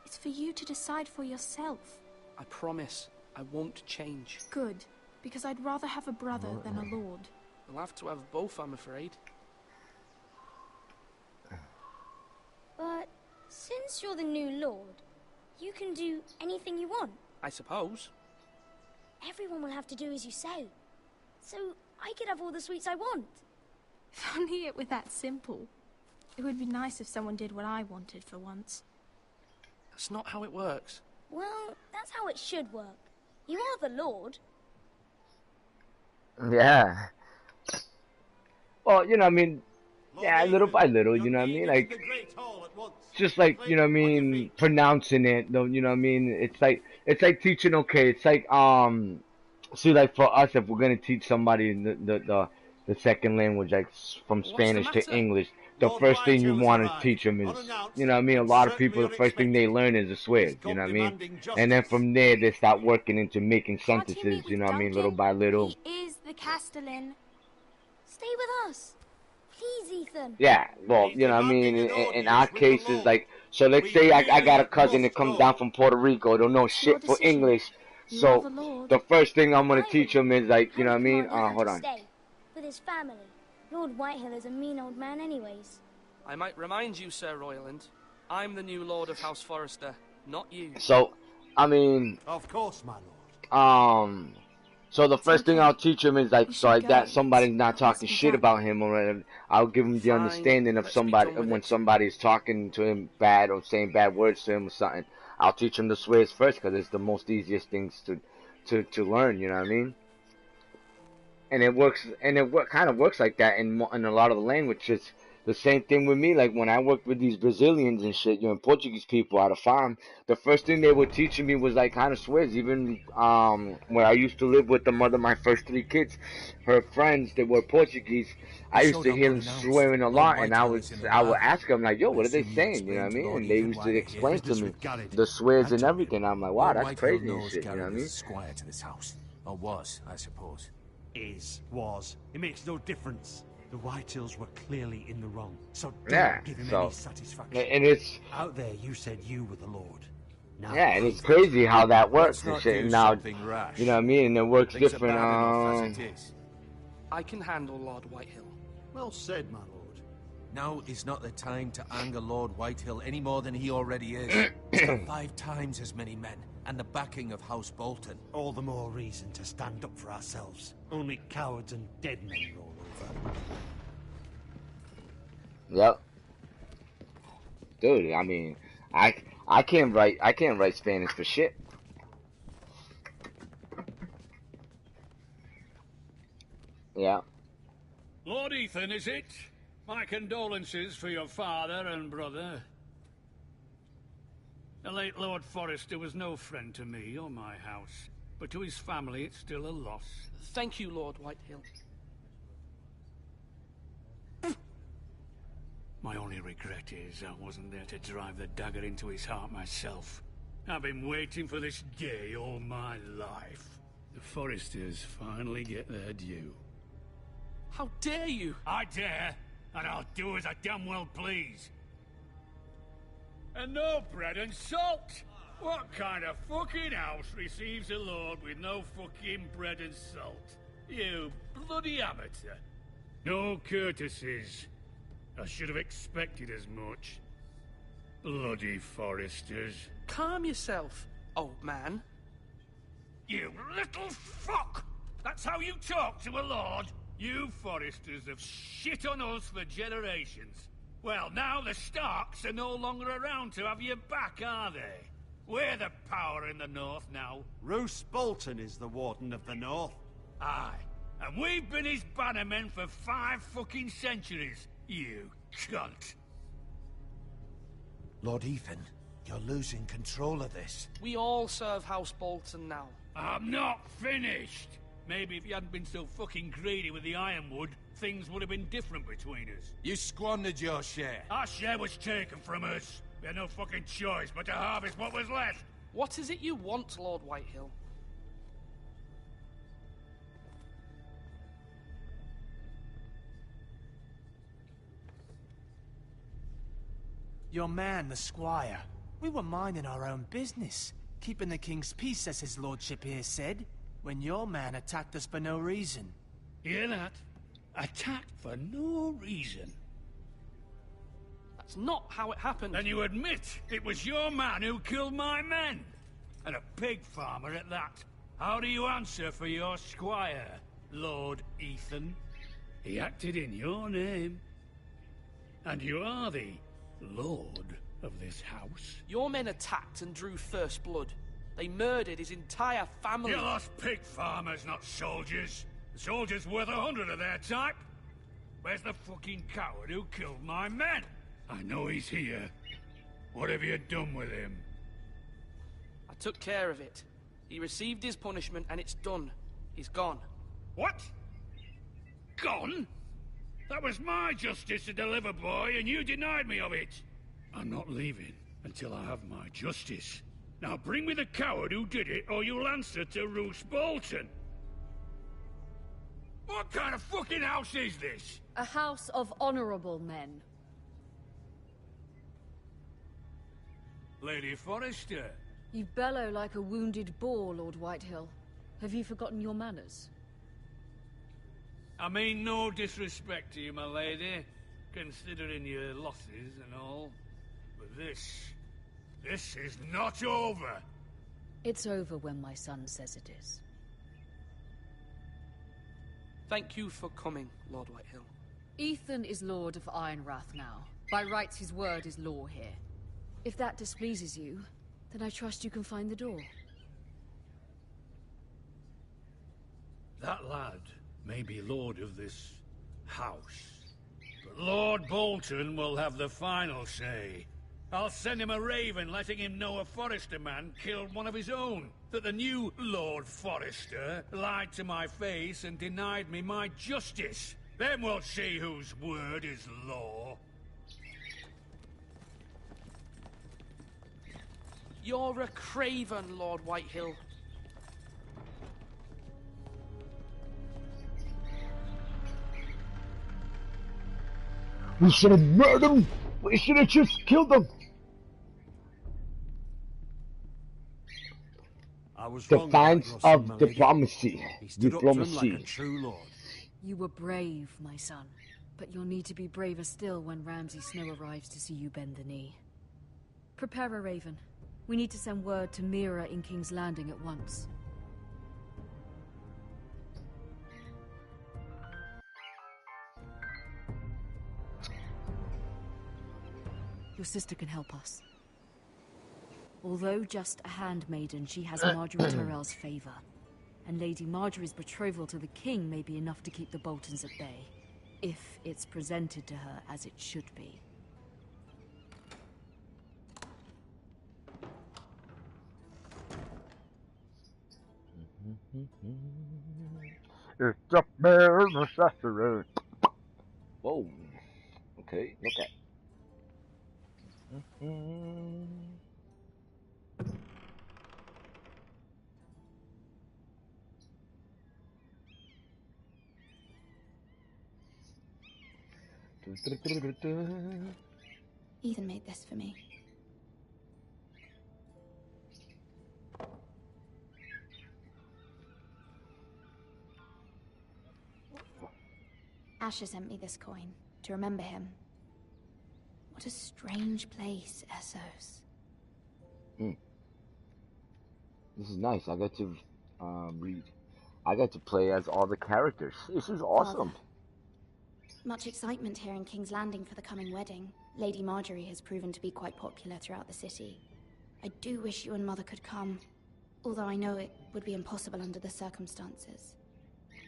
It's for you to decide for yourself. I promise I won't change. Good, because I'd rather have a brother than a lord. I'll have to have both, I'm afraid. But since you're the new lord, you can do anything you want. I suppose. Everyone will have to do as you say. So I could have all the sweets I want. If only it were that simple. It would be nice if someone did what I wanted for once. That's not how it works. Well, that's how it should work. You are the lord. Yeah. Well, you know, I mean, yeah, little by little, you know what I mean? Like, just like, you know what I mean, pronouncing it, though, you know what I mean? It's like teaching, okay, it's like, see, like, for us, if we're gonna teach somebody the second language, like, from Spanish to English, the first thing you want to teach them is, you know what I mean? A lot of people, the first thing they learn is a swear, you know what I mean? And then from there, they start working into making sentences, you know what I mean? Little by little. He is the Castellan. Stay with us. Please, Ethan. Yeah, well, you know what I mean? In our cases, like, so let's say I got a cousin that comes down from Puerto Rico, don't know shit for English. So the first thing I'm going to teach him is, like, you know what I mean? Hold on. Stay with his family. Lord Whitehill is a mean old man anyways. I might remind you, Sir Royland, I'm the new Lord of House Forrester, not you. So, I mean... Of course, my lord. So the first thing I'll teach him is, like, so like that somebody's not talking shit about him or whatever. I'll give him the understanding of somebody, when somebody's talking to him bad or saying bad words to him or something. I'll teach him the swears first, because it's the most easiest things to learn, you know what I mean? And it works, and it kind of works like that in a lot of the languages. The same thing with me, like when I worked with these Brazilians and shit, you know, Portuguese people out of farm, the first thing they were teaching me was like kind of swears. Even where I used to live with the mother of my first 3 kids, her friends that were Portuguese, I used to hear them swearing a lot, and I would ask them like, yo, what are they saying? You know what I mean? And they used to explain to me the swears and everything. I'm like, wow, that's crazy and shit. You know what I mean? Squire to this house, or was, I suppose. Was. It makes no difference. The Whitehills were clearly in the wrong, so don't Yeah, give him so, any satisfaction. and it's out there. You said you were the Lord. Now, yeah, and it's crazy how that works and shit. And now, rash. you know what I mean? And it works Things are different. bad enough as it is. I can handle Lord Whitehill. Well said, my lord. Now is not the time to anger Lord Whitehill any more than he already is. He's got 5 times as many men, and the backing of House Bolton. All the more reason to stand up for ourselves. Only cowards and dead men roll over. Yep. Dude, I mean, I can't write Spanish for shit. Yeah. Lord Ethan, is it? My condolences for your father and brother. The late Lord Forrester was no friend to me or my house, but to his family it's still a loss. Thank you, Lord Whitehill. My only regret is I wasn't there to drive the dagger into his heart myself. I've been waiting for this day all my life. The Forresters finally get their due. How dare you? I dare, and I'll do as I damn well please. And no bread and salt! What kind of fucking house receives a lord with no fucking bread and salt? You bloody amateur. No courtesies. I should have expected as much. Bloody Foresters. Calm yourself, old man. You little fuck! That's how you talk to a lord? You Foresters have shit on us for generations. Well, now the Starks are no longer around to have your back, are they? We're the power in the north now. Roose Bolton is the Warden of the North. Aye. And we've been his bannermen for 5 fucking centuries, you cunt. Lord Ethan, you're losing control of this. We all serve House Bolton now. I'm not finished. Maybe if you hadn't been so fucking greedy with the ironwood, things would have been different between us. You squandered your share. Our share was taken from us. We had no fucking choice but to harvest what was left. What is it you want, Lord Whitehill? Your man, the squire. We were minding our own business, keeping the king's peace, as his lordship here said, when your man attacked us for no reason. Hear that? Attacked for no reason. That's not how it happened. Then you admit it was your man who killed my men. And a pig farmer at that. How do you answer for your squire, Lord Ethan? He acted in your name. And you are the lord of this house. Your men attacked and drew first blood. They murdered his entire family. You lost pig farmers, not soldiers. The soldiers worth 100 of their type. Where's the fucking coward who killed my men? I know he's here. What have you done with him? I took care of it. He received his punishment and it's done. He's gone. What? Gone? That was my justice to deliver, boy, and you denied me of it. I'm not leaving until I have my justice. Now bring me the coward who did it, or you'll answer to Roose Bolton. What kind of fucking house is this? A house of honorable men. Lady Forrester. You bellow like a wounded boar, Lord Whitehill. Have you forgotten your manners? I mean no disrespect to you, my lady, considering your losses and all. But this is not over. It's over when my son says it is. Thank you for coming, Lord Whitehill. Ethan is Lord of Ironrath now. By rights, his word is law here. If that displeases you, then I trust you can find the door. That lad may be lord of this house, but Lord Bolton will have the final say. I'll send him a raven letting him know a Forrester man killed one of his own. That the new Lord Forrester lied to my face and denied me my justice. Then we'll see whose word is law. You're a craven, Lord Whitehill. We should have murdered him! We should have just killed him! I was Defiance wrong about your son, of my lady. diplomacy. He stood up to him like a Diplomacy. true lord. You were brave, my son. But you'll need to be braver still when Ramsay Snow arrives to see you bend the knee. Prepare a raven. We need to send word to Mira in King's Landing at once. Your sister can help us. Although just a handmaiden, she has Marjorie Tyrell's favor. And Lady Marjorie's betrothal to the king may be enough to keep the Boltons at bay. If it's presented to her as it should be. It's the bare necessary. Whoa. Okay, look at. Ethan made this for me. Asher sent me this coin to remember him. What a strange place, Essos. This is nice. I get to read. I get to play as all the characters. This is awesome. Father, much excitement here in King's Landing for the coming wedding. Lady Marjorie has proven to be quite popular throughout the city. I do wish you and Mother could come, although I know it would be impossible under the circumstances.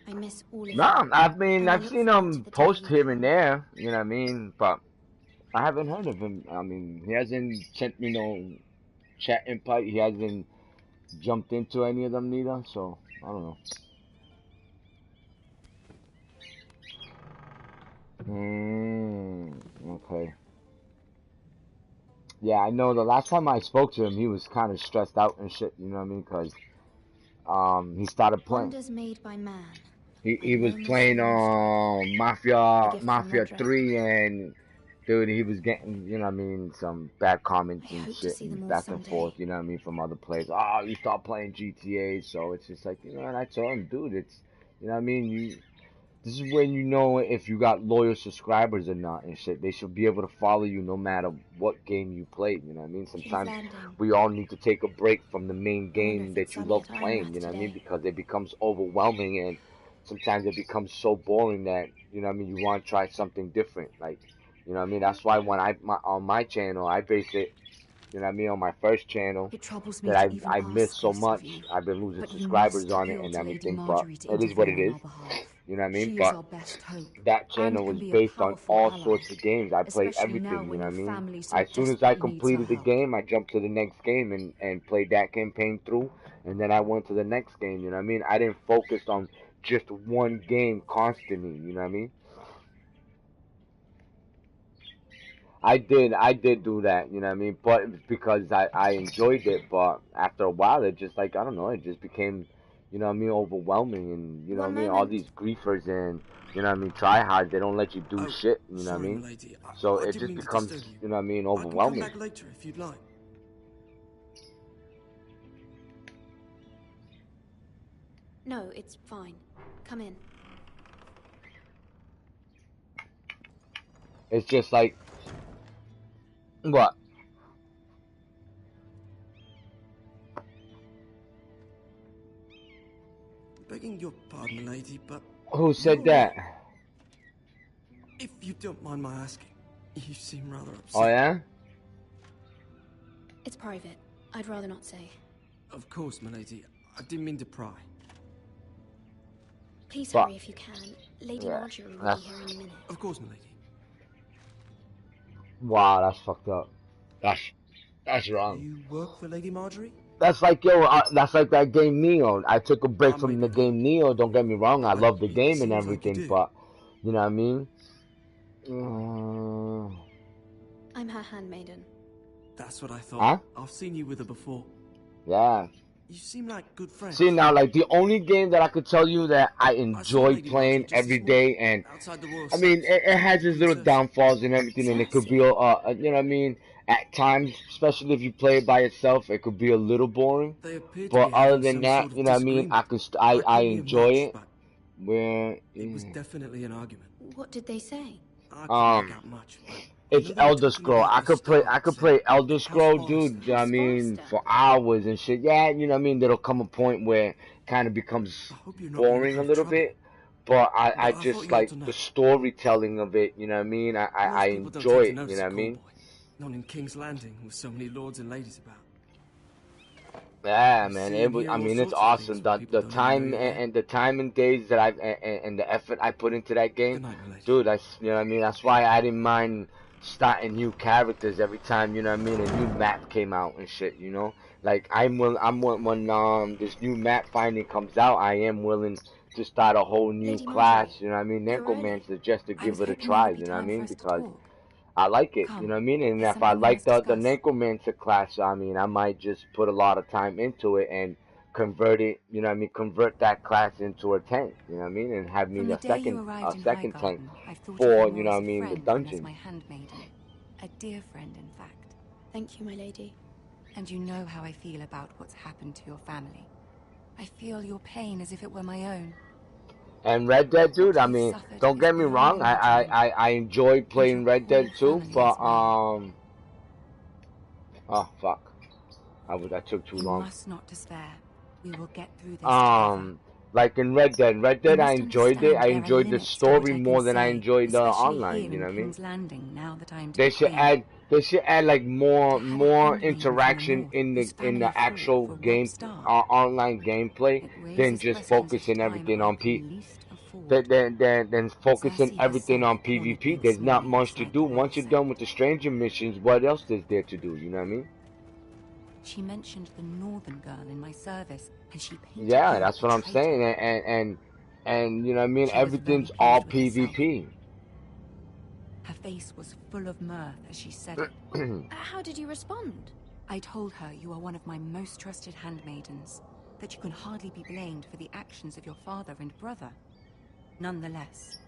I miss all of you. Nah, I mean, I've seen him post here and there, you know what I mean? But I haven't heard of him. I mean, he hasn't sent me no chat invite. He hasn't jumped into any of them neither, so I don't know. Okay. Yeah, I know the last time I spoke to him, he was kind of stressed out and shit, you know what I mean? Because he started playing. Wonders made by man. He was playing Mafia 3, and dude, he was getting, you know what I mean, some bad comments and shit and back and forth, you know what I mean, from other players. Oh, you start playing GTA, so it's just like, you know, and I told him, dude, it's, you know what I mean, this is when you know if you got loyal subscribers or not and shit. They should be able to follow you no matter what game you play, you know what I mean? Sometimes we all need to take a break from the main game that you love playing, you know what I mean? Because it becomes overwhelming, and sometimes it becomes so boring that, you know what I mean, you want to try something different. Like, you know what I mean? That's why when on my channel, I base it, you know what I mean, on my first channel that I missed so much. I've been losing subscribers on it and everything, but it is what it is. You know what I mean? But that channel was based on all sorts of games. I played everything, you know what I mean? As soon as I completed the game, I jumped to the next game and played that campaign through, and then I went to the next game, you know what I mean? I didn't focus on just one game constantly, you know what I mean? I did do that, you know what I mean? But it's because I enjoyed it, but after a while, it just, like, I don't know, it just became, you know what I mean, overwhelming, and, you know what I mean, all these griefers and, you know what I mean, tryhards, they don't let you do shit, you know what I mean? Lady. So I it didn't just mean to becomes, disturb you. you know what I mean, I can overwhelming. come back later if you'd like. No, it's fine. Come in. It's just like, what? Begging your pardon, lady, but... Who said that? If you don't mind my asking, you seem rather upset. Oh, yeah? It's private. I'd rather not say. Of course, my lady. I didn't mean to pry. Please But- hurry if you can. Lady Yeah, Marjorie will that's- be here in a minute. Of course, my lady. Wow, that's fucked up. That's wrong. You work for Lady Marjorie? That's like, yo, that's like that game Neo. I took a break from the game Neo. Don't get me wrong, I love the game and everything, but you know what I mean? I'm her handmaiden. That's what I thought. Huh? I've seen you with her before. Yeah. You seem like good friends. See, now, like, the only game that I could tell you that I enjoy playing every day, and I mean, it has its little downfalls and everything, and it could be, you know what I mean, at times, especially if you play it by yourself, it could be a little boring. But other than that, you know what I mean, I enjoy it. Where It was definitely an argument. What did they say? It's Elder Scroll. I could play Elder Scroll, dude. You know what I mean, for hours and shit. Yeah, you know what I mean. There'll come a point where it kind of becomes boring a little bit. But I just like the storytelling of it. You know what I mean. I enjoy it. You know what I mean. Not in King's Landing with so many lords and ladies about. Yeah, man. It was. I mean, it's awesome. The time and the time and days that and the effort I put into that game, dude. You know what I mean. That's why I didn't mind starting new characters every time, you know what I mean, a new map came out and shit, you know, like when this new map finally comes out, I am willing to start a whole new class, you know what I mean, Necromancer, just to give it a try, you know what I mean, because I like it, you know what I mean, and if I like the Necromancer class, I mean, I might just put a lot of time into it and convert it, you know what I mean, convert that class into a tank, you know what I mean, and have me a second tank for, you know what I mean, the dungeon. My handmaiden, a dear friend, in fact. Thank you, my lady. And you know how I feel about what's happened to your family. I feel your pain as if it were my own. And Red Dead, dude, I mean, don't get me wrong, I enjoy playing Red Dead too, but, oh, fuck. That took too long. You must not despair. We will get through this together. Like in Red Dead, I enjoyed it. I enjoyed the story more than I enjoyed the online, you know what I mean? Landing, now that I'm They should add like more interaction in the actual game, online gameplay than just focusing everything on then focusing everything on PvP. There's not much to do. Once you're done with the stranger missions, what else is there to do? You know what I mean? She mentioned the northern girl in my service, and she painted Yeah, that's what I'm saying. And you know what I mean? Everything's all PvP. Her face was full of mirth as she said it. How did you respond? I told her you are one of my most trusted handmaidens, that you can hardly be blamed for the actions of your father and brother. Nonetheless,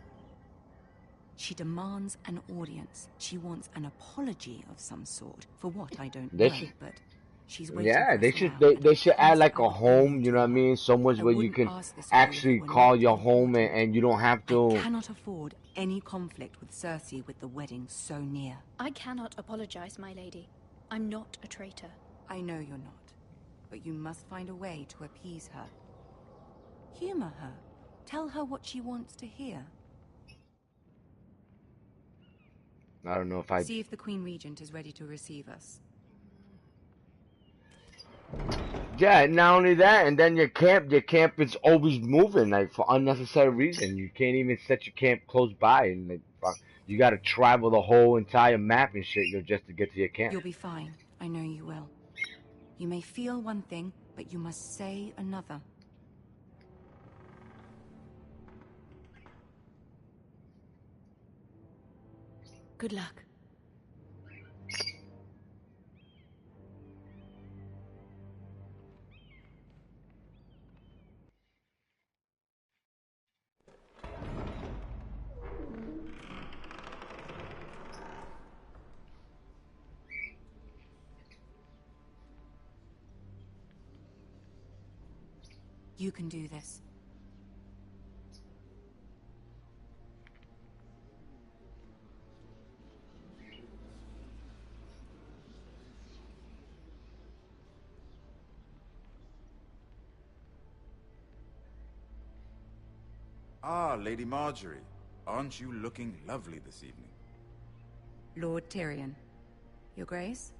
she demands an audience. She wants an apology of some sort for what I don't know, but she's waiting. Yeah, they should add like a home, you know what I mean? Somewhere where you can actually call your home and you don't have to. I cannot afford any conflict with Cersei with the wedding so near. I cannot apologize, my lady. I'm not a traitor. I know you're not, but you must find a way to appease her. Humor her. Tell her what she wants to hear. I don't know if See if the Queen Regent is ready to receive us. Yeah, not only that, and then your camp is always moving, like, for unnecessary reason. You can't even set your camp close by, and like, you gotta travel the whole entire map and shit just to get to your camp. You'll be fine. I know you will. You may feel one thing, but you must say another. Good luck. You can do this. Ah, Lady Marjorie. Aren't you looking lovely this evening? Lord Tyrion. Your Grace?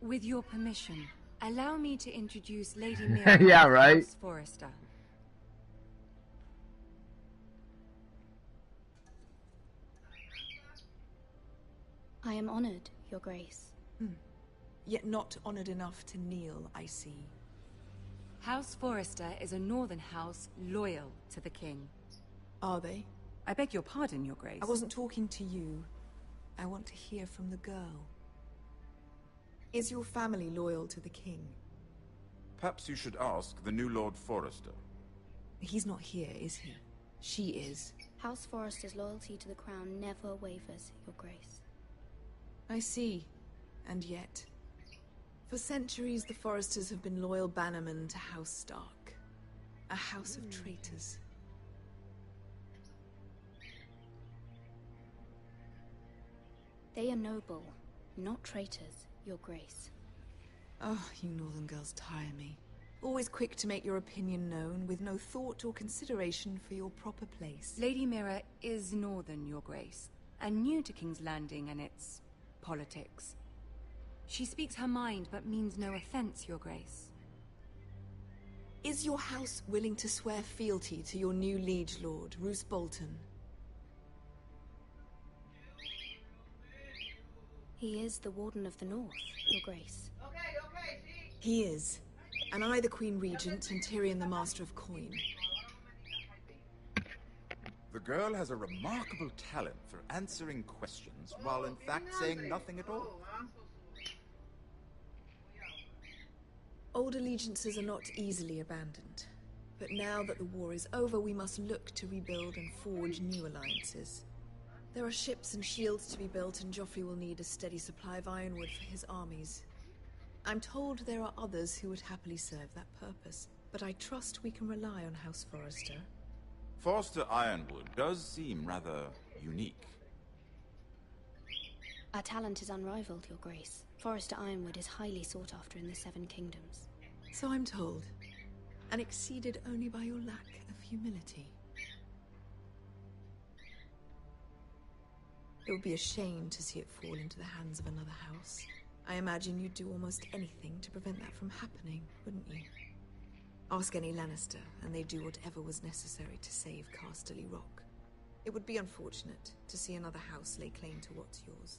With your permission, allow me to introduce Lady Mira Yeah, right. House Forrester. I am honored, Your Grace. Yet not honored enough to kneel, I see. House Forrester is a northern house loyal to the king. Are they? I beg your pardon, Your Grace. I wasn't talking to you. I want to hear from the girl. Is your family loyal to the king? Perhaps you should ask the new Lord Forrester. He's not here, is he? She is. House Forrester's loyalty to the crown never wavers, Your Grace. I see. And yet... For centuries, the Forresters have been loyal bannermen to House Stark. A house of traitors. They are noble, not traitors, Your Grace. Oh, you northern girls tire me. Always quick to make your opinion known, with no thought or consideration for your proper place. Lady Mira is northern, Your Grace, and new to King's Landing and its politics. She speaks her mind, but means no offense, Your Grace. Is your house willing to swear fealty to your new liege lord, Roose Bolton? He is the Warden of the North, Your Grace. He is. And I the Queen Regent, and Tyrion the Master of Coin. The girl has a remarkable talent for answering questions, while in fact saying nothing at all. Old allegiances are not easily abandoned. But now that the war is over, we must look to rebuild and forge new alliances. There are ships and shields to be built, and Joffrey will need a steady supply of ironwood for his armies. I'm told there are others who would happily serve that purpose. but I trust we can rely on House Forrester. Forrester Ironwood does seem rather unique. Our talent is unrivaled, Your Grace. Forrester Ironwood is highly sought after in the Seven Kingdoms. So I'm told, and exceeded only by your lack of humility. It would be a shame to see it fall into the hands of another house. I imagine you'd do almost anything to prevent that from happening, wouldn't you? Ask any Lannister, and they'd do whatever was necessary to save Casterly Rock. It would be unfortunate to see another house lay claim to what's yours.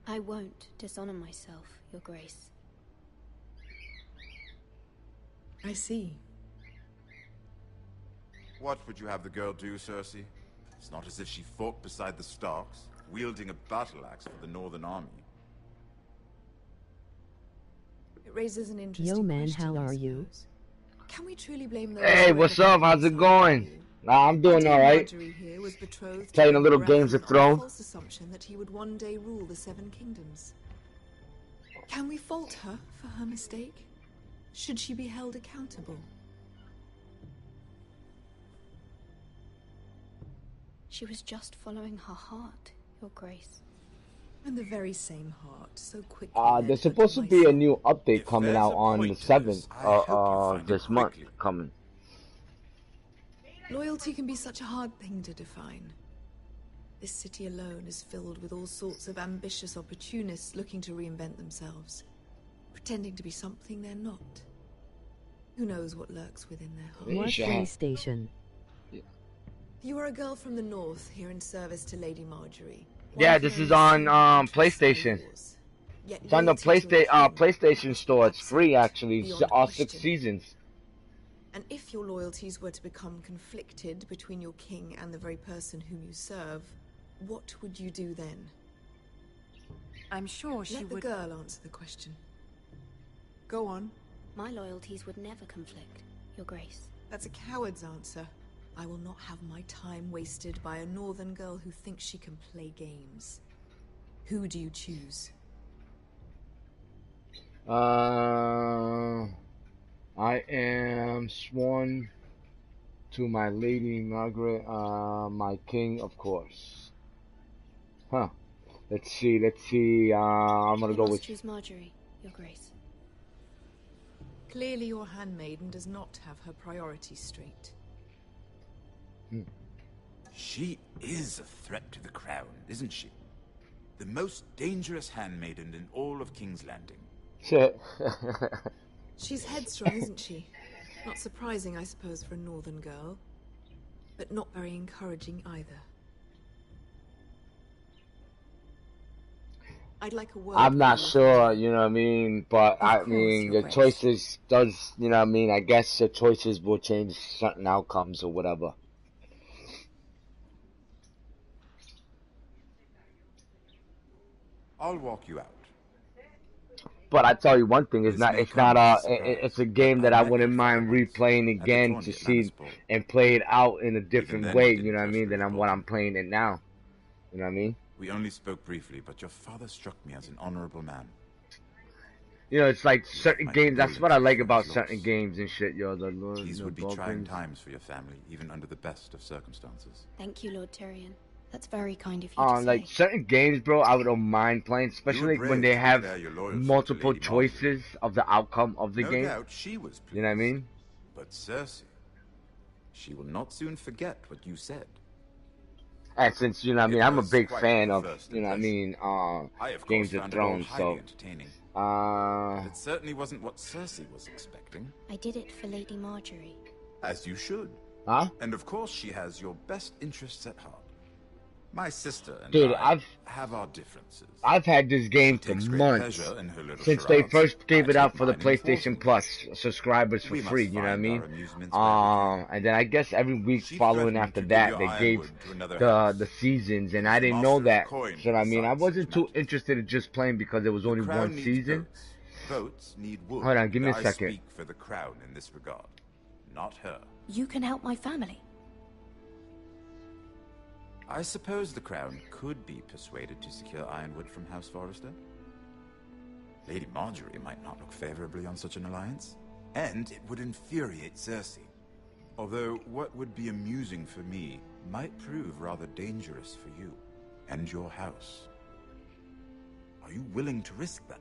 I won't dishonor myself, Your Grace. I see. What would you have the girl do, Cersei? It's not as if she fought beside the Starks, wielding a battle axe for the Northern Army. It raises an interesting Yo man, question, how I are you? suppose. Can we truly blame those Hey, who what's ever up? How's it going? Nah, I'm doing Until alright. Marjorie here was betrothed Playing to a little Baratheon Games of on the Thrones. false assumption that he would one day rule the Seven Kingdoms. Can we fault her for her mistake? Should she be held accountable? She was just following her heart, Your Grace. And the very same heart, so quickly. There's supposed to be a new update coming out on the 7th this month coming. Loyalty can be such a hard thing to define. This city alone is filled with all sorts of ambitious opportunists looking to reinvent themselves, pretending to be something they're not. Who knows what lurks within their hearts? What PlayStation? You are a girl from the north here in service to Lady Marjorie. Yeah, this is on PlayStation. It's on the PlayStation store. It's free actually. All 6 seasons. And if your loyalties were to become conflicted between your king and the very person whom you serve, what would you do then? I'm sure she would. would. Let the girl answer the question. Go on. My loyalties would never conflict, Your Grace. That's a coward's answer. I will not have my time wasted by a northern girl who thinks she can play games. Who do you choose? I am sworn to my Lady Margaret, my king, of course. Huh. Let's see. I'm gonna go with... choose Marjorie, Your Grace. Clearly your handmaiden does not have her priorities straight. She is a threat to the crown, isn't she? The most dangerous handmaiden in all of King's Landing. She's headstrong, isn't she? Not surprising, I suppose, for a northern girl. But not very encouraging either. I'd like a word. I'm not sure, you know what I mean, but I mean, the choices does, you know what I mean, I guess the choices will change certain outcomes or whatever. I'll walk you out. But I tell you one thing, it's a game that I wouldn't mind replaying again to see and play it out in a different way, you know what I mean, than what I'm playing it now. You know what I mean? We only spoke briefly, but your father struck me as an honorable man. You know, it's like certain games, that's what I like about certain games and shit, yo. These would be trying times for your family, even under the best of circumstances. Thank you, Lord Tyrion. That's very kind of you to say. Like certain games, bro, I don't mind playing, especially when they have multiple choices of the outcome of the game. No doubt she was pleased, you know what I mean? But Cersei, she will not soon forget what you said. And since, you know what I mean, I'm a big fan of, you know what I mean, Games of Thrones, so... But it certainly wasn't what Cersei was expecting. I did it for Lady Marjorie. As you should. Huh? And of course she has your best interests at heart. My sister and Dude, I have our differences. I've had this game for months, since they first gave it out for the PlayStation Plus subscribers for free, you know what I mean? And then I guess every week following after that, they gave the seasons, and I didn't know that, so you know what I mean? I wasn't too interested in just playing because there was only one season. Votes need wood. Hold on, give me a second. I speak for the crown in this regard, not her. You can help my family. I suppose the crown could be persuaded to secure Ironwood from House Forrester. Lady Marjorie might not look favorably on such an alliance. And it would infuriate Cersei. Although what would be amusing for me might prove rather dangerous for you and your house. Are you willing to risk that?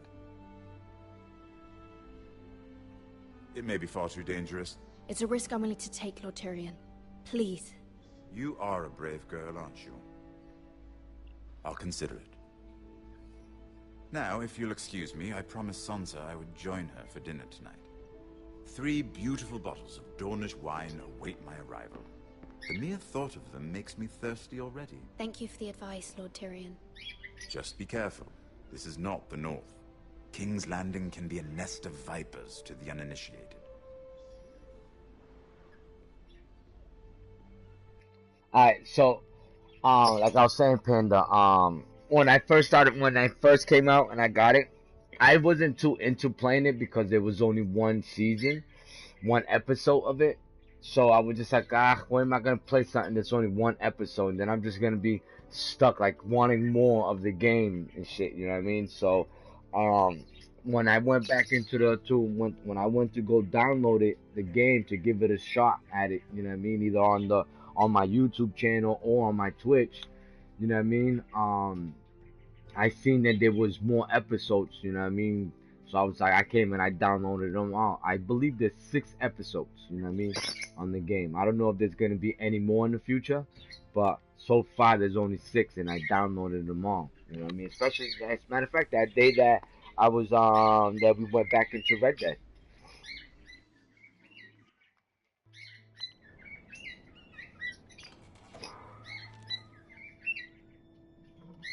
It may be far too dangerous. It's a risk I'm willing to take, Lord Tyrion. Please. You are a brave girl, aren't you? I'll consider it. Now, if you'll excuse me, I promised Sansa I would join her for dinner tonight. 3 beautiful bottles of Dornish wine await my arrival. The mere thought of them makes me thirsty already. Thank you for the advice, Lord Tyrion. Just be careful. This is not the North. King's Landing can be a nest of vipers to the uninitiated. Alright, so, like I was saying, Panda, when I first came out and I got it, I wasn't too into playing it because there was only one season, one episode of it. So I was just like, why am I gonna play something that's only one episode? And then I'm just gonna be stuck, like, wanting more of the game and shit, you know what I mean? So, when I went back into when I went to go download it, the game, to give it a shot at it, you know what I mean? Either on my YouTube channel or on my Twitch, you know what I mean? I seen that there was more episodes, you know what I mean? So I was like, I came and I downloaded them all. I believe there's 6 episodes, you know what I mean, on the game. I don't know if there's gonna be any more in the future, but so far there's only 6, and I downloaded them all. You know what I mean? Especially, as a matter of fact, that day that I was that we went back into Red Dead.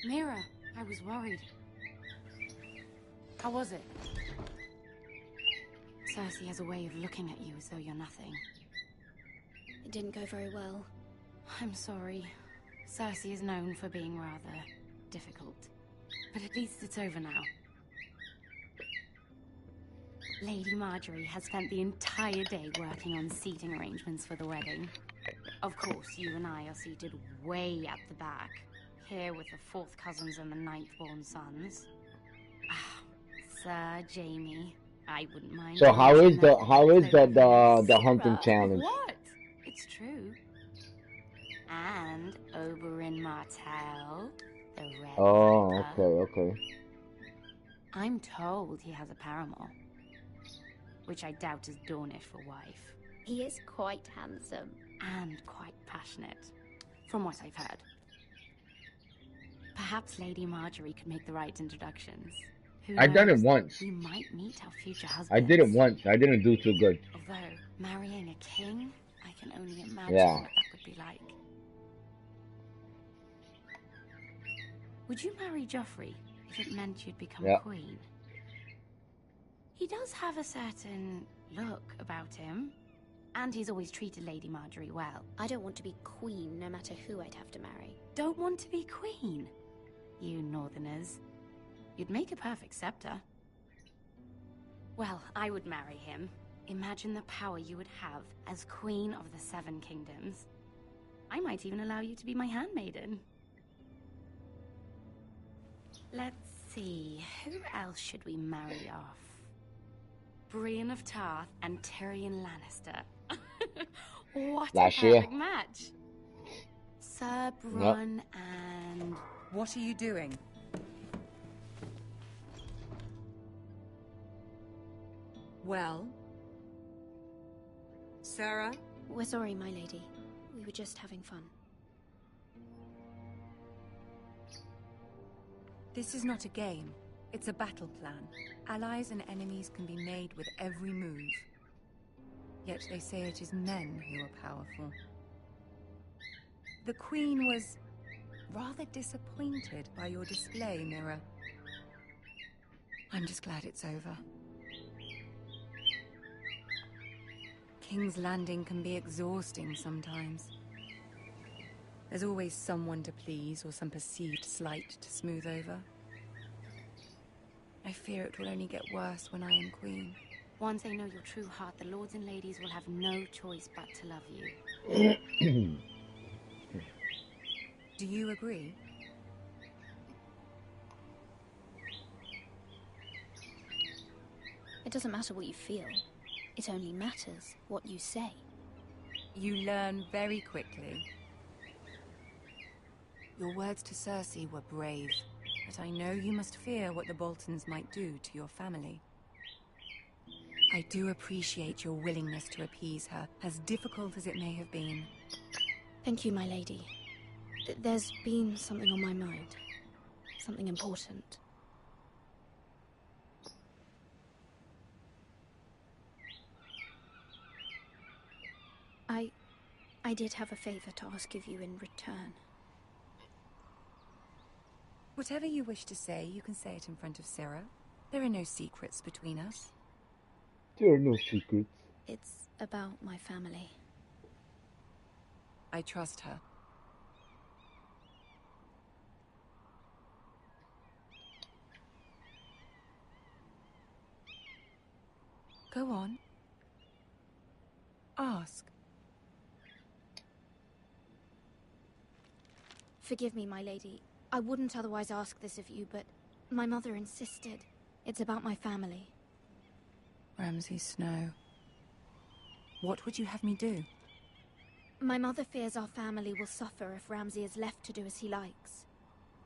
Mira, I was worried. How was it? Cersei has a way of looking at you as though you're nothing. It didn't go very well. I'm sorry. Cersei is known for being rather difficult. But at least it's over now. Lady Marjorie has spent the entire day working on seating arrangements for the wedding. Of course, you and I are seated way at the back, here with the 4th cousins and the 9th-born sons. Sir Jaime, I wouldn't mind. So how is the hunting challenge? What? It's true. And Oberyn Martell, the Red Oh, Viper. okay. I'm told he has a paramour, which I doubt is Dornish for wife. He is quite handsome. And quite passionate, from what I've heard. Perhaps Lady Marjorie could make the right introductions. Who I done it knows? once. We might meet our future husbands. I did it once. I didn't do too good. Although, marrying a king, I can only imagine Yeah. what that would be like. Would you marry Joffrey if it meant you'd become Yeah. queen? He does have a certain look about him, and he's always treated Lady Marjorie well. I don't want to be queen no matter who I'd have to marry. Don't want to be queen? You northerners. You'd make a perfect scepter. Well, I would marry him. Imagine the power you would have as Queen of the 7 Kingdoms. I might even allow you to be my handmaiden. Let's see, who else should we marry off? Brienne of Tarth and Tyrion Lannister. What Last a year. perfect match. Sir Bronn and... What are you doing? Well? Sarah? We're sorry, my lady. We were just having fun. This is not a game. It's a battle plan. Allies and enemies can be made with every move. Yet they say it is men who are powerful. The Queen was rather disappointed by your display, Mira. I'm just glad it's over. King's Landing can be exhausting sometimes. There's always someone to please or some perceived slight to smooth over. I fear it will only get worse when I am queen. Once they know your true heart, the lords and ladies will have no choice but to love you. Do you agree? It doesn't matter what you feel. It only matters what you say. You learn very quickly. Your words to Cersei were brave, but I know you must fear what the Boltons might do to your family. I do appreciate your willingness to appease her, as difficult as it may have been. Thank you, my lady. There's been something on my mind. Something important. I did have a favor to ask of you in return. Whatever you wish to say, you can say it in front of Sarah. There are no secrets between us. There are no secrets. It's about my family. I trust her. Go on. Ask. Forgive me, my lady. I wouldn't otherwise ask this of you, but my mother insisted. It's about my family. Ramsay Snow. What would you have me do? My mother fears our family will suffer if Ramsay is left to do as he likes.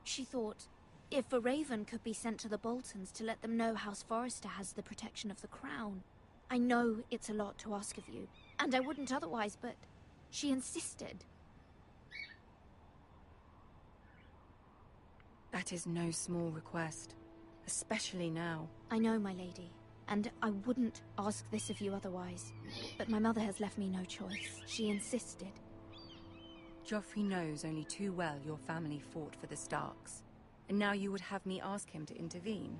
She thought, if a raven could be sent to the Boltons to let them know House Forrester has the protection of the crown. I know it's a lot to ask of you, and I wouldn't otherwise, but she insisted. That is no small request, especially now. I know, my lady, and I wouldn't ask this of you otherwise, but my mother has left me no choice. She insisted. Joffrey knows only too well your family fought for the Starks, and now you would have me ask him to intervene.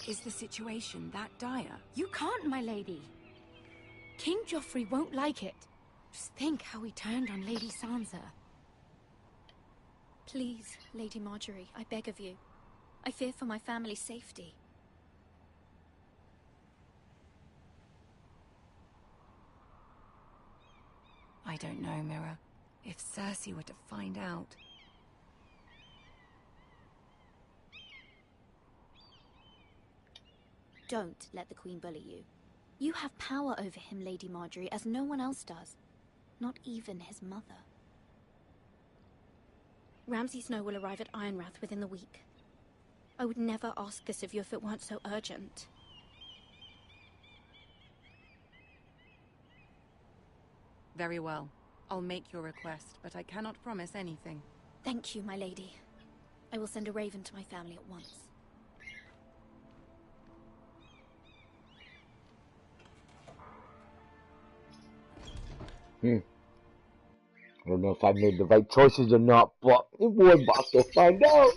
Is the situation that dire? You can't, my lady. King Joffrey won't like it. Just think how he turned on Lady Sansa. Please, Lady Marjorie, I beg of you. I fear for my family's safety. I don't know, Mira. If Cersei were to find out... Don't let the Queen bully you. You have power over him, Lady Marjorie, as no one else does. Not even his mother. Ramsay Snow will arrive at Ironrath within the week. I would never ask this of you if it weren't so urgent. Very well. I'll make your request, but I cannot promise anything. Thank you, my lady. I will send a raven to my family at once. I don't know if I made the right choices or not, but we're about to find out.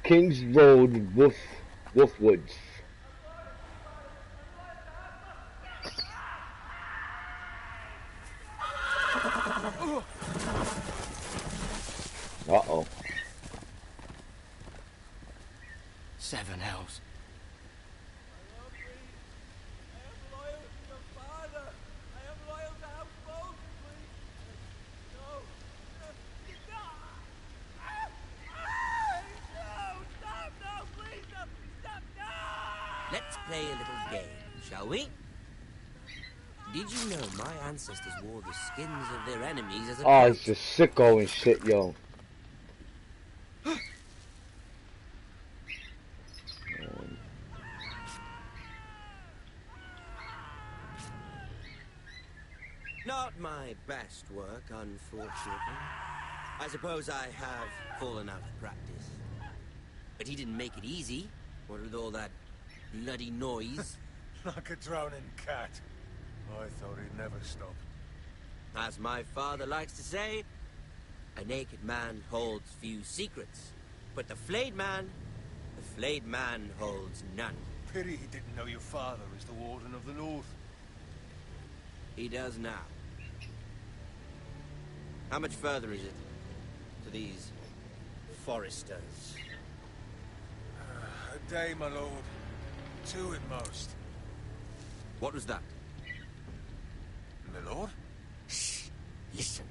King's Road, Wolfwoods. Uh-oh. Seven hells. Let's play a little game, shall we? Did you know my ancestors wore the skins of their enemies as a Oh, coat? it's just sicko and shit, yo. Not my best work, unfortunately. I suppose I have fallen out of practice. But he didn't make it easy, what with all that bloody noise. Like a drowning cat. I thought he'd never stop. As my father likes to say, a naked man holds few secrets. But the flayed man holds none. Pity he didn't know your father is the Warden of the North. He does now. How much further is it to these Forresters? A day, my lord. 2 at most. What was that? My lord? Shh! Listen.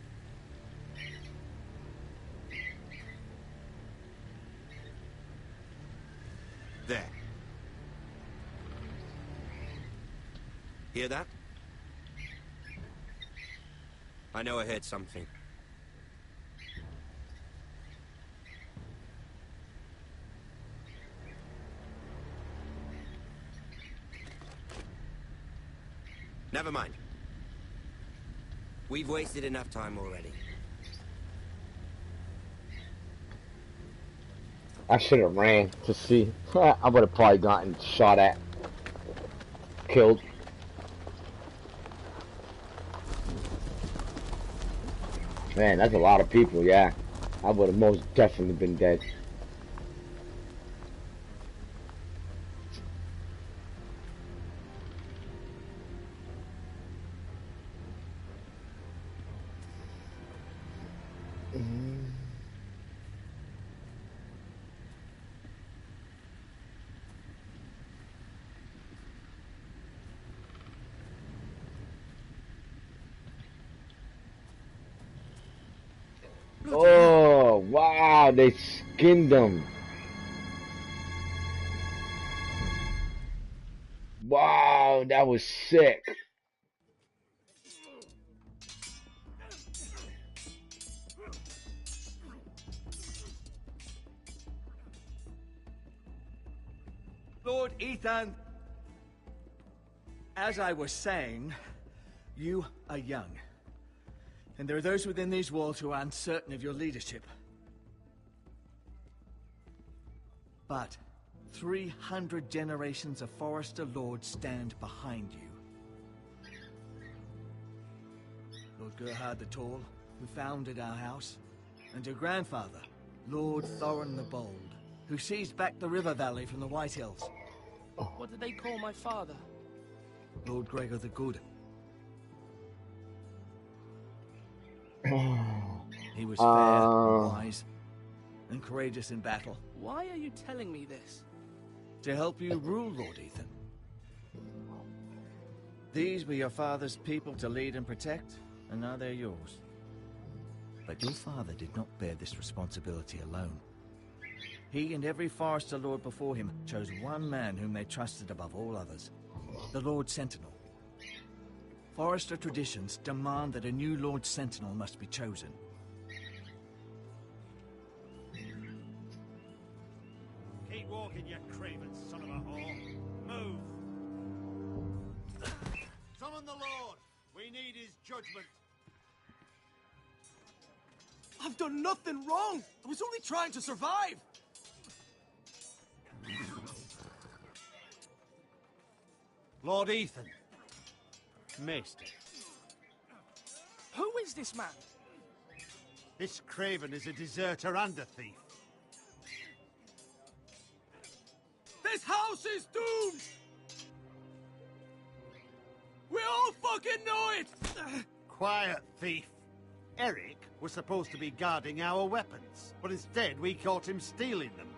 There. Hear that? I know I heard something. Never mind. We've wasted enough time already. I should have ran to see. I would have probably gotten shot at. Killed. Man, that's a lot of people, yeah. I would have most definitely been dead. Oh, wow, they skinned them. Wow, that was sick. Lord Ethan, as I was saying, you are young. And there are those within these walls who are uncertain of your leadership. But 300 generations of Forrester Lords stand behind you. Lord Gerhard the Tall, who founded our house, and your grandfather, Lord Thorin the Bold, who seized back the river valley from the White Hills. What did they call my father? Lord Gregor the Good. He was fair, wise, and courageous in battle. Why are you telling me this? To help you rule, Lord Ethan. These were your father's people to lead and protect, and now they're yours. But your father did not bear this responsibility alone. He and every Forrester Lord before him chose one man whom they trusted above all others, the Lord Sentinel. Forrester traditions demand that a new Lord Sentinel must be chosen. Keep walking, you craven son of a whore. Move. Summon the Lord. We need his judgment. I've done nothing wrong. I was only trying to survive. Lord Ethan. Maester. Who is this man? This craven is a deserter and a thief. This house is doomed! We all fucking know it! Quiet, thief. Eric was supposed to be guarding our weapons, but instead we caught him stealing them.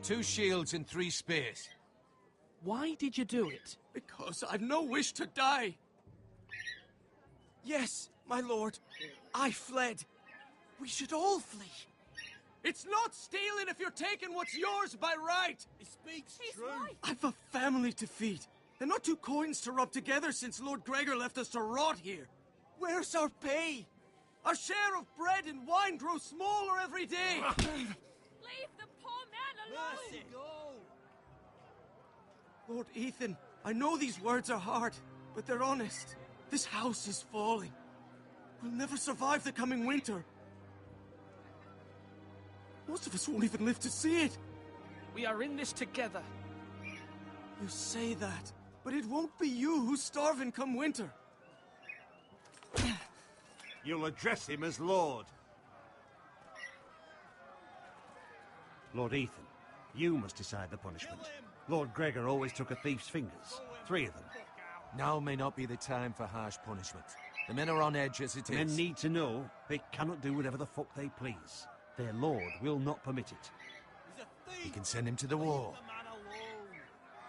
2 shields and 3 spears. Why did you do it? Because I've no wish to die. Yes, my lord. I fled. We should all flee. It's not stealing if you're taking what's yours by right. He speaks true. Right. I've a family to feed, and not 2 coins to rub together since Lord Gregor left us to rot here. Where's our pay? Our share of bread and wine grows smaller every day. Leave the poor man alone! Mercy, go! Lord Ethan, I know these words are hard, but they're honest. This house is falling. We'll never survive the coming winter. Most of us won't even live to see it. We are in this together. You say that, but it won't be you who's starving come winter. You'll address him as Lord. Lord Ethan, you must decide the punishment. Lord Gregor always took a thief's fingers. 3 of them. Now may not be the time for harsh punishment. The men are on edge as it is. Men need to know they cannot do whatever the fuck they please. Their lord will not permit it. You can send him to the war.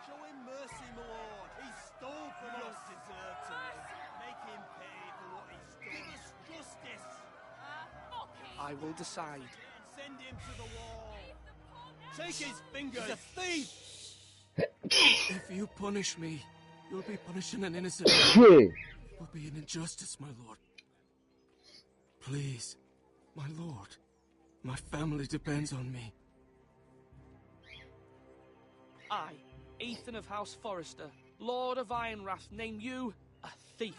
Show him mercy, my lord. He stole from us. Make him pay for what he stole. Give us justice. I will decide. Send him to the wall. Take his fingers! He's a thief! If you punish me, you'll be punishing an innocent man. Shit. It will be an injustice, my lord. Please, my lord. My family depends on me. I, Ethan of House Forrester, Lord of Ironrath, name you a thief.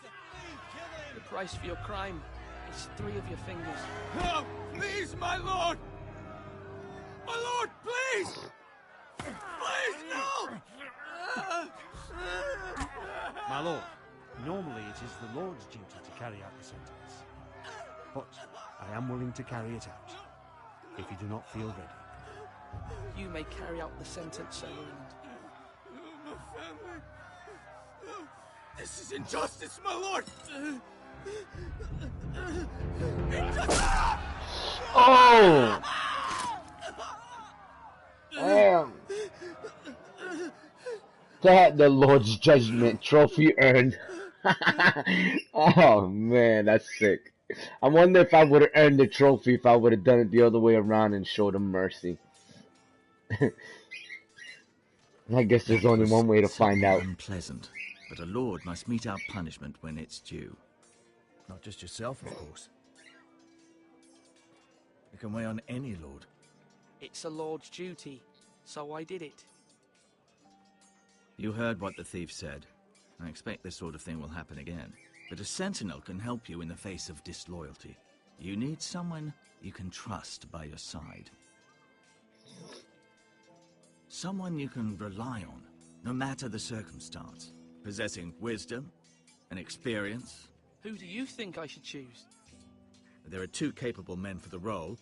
The price for your crime is 3 of your fingers. No! Please, my lord! My lord, please! Please, no! My lord, normally it is the Lord's duty to carry out the sentence. But I am willing to carry it out, if you do not feel ready. You may carry out the sentence, Sir Roland. My family... This is injustice, my lord! Oh! Damn. That the Lord's Judgment trophy earned. Oh man, that's sick. I wonder if I would have earned the trophy if I would have done it the other way around and showed him mercy. I guess there's only one way to find out. Unpleasant, but a lord must mete out punishment when it's due. Not just yourself, of course. It can weigh on any lord. It's a lord's duty, so I did it. You heard what the thief said. I expect this sort of thing will happen again. But a sentinel can help you in the face of disloyalty. You need someone you can trust by your side. Someone you can rely on, no matter the circumstance. Possessing wisdom and experience. Who do you think I should choose? There are 2 capable men for the role.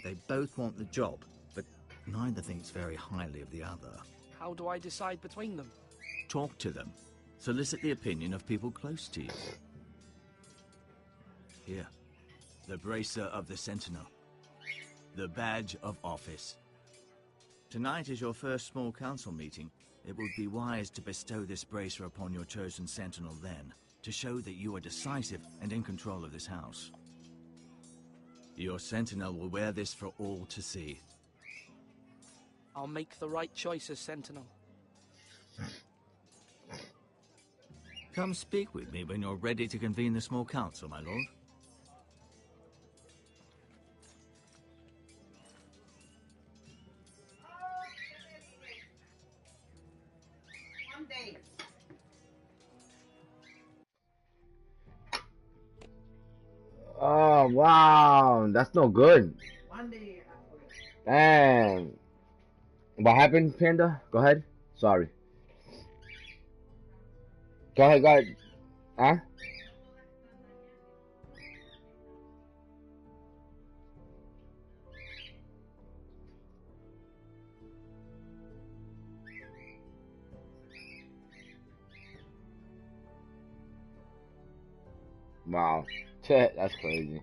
They both want the job, but neither thinks very highly of the other. How do I decide between them? Talk to them. Solicit the opinion of people close to you. Here, the bracer of the Sentinel. The badge of office. Tonight is your first small council meeting. It would be wise to bestow this bracer upon your chosen Sentinel then, to show that you are decisive and in control of this house. Your Sentinel will wear this for all to see. I'll make the right choice as Sentinel. Come speak with me when you're ready to convene the small council, my lord. Oh wow, that's no good. Damn. What happened, Panda? Go ahead. Sorry. Go ahead, guys. Huh? Wow. That's crazy.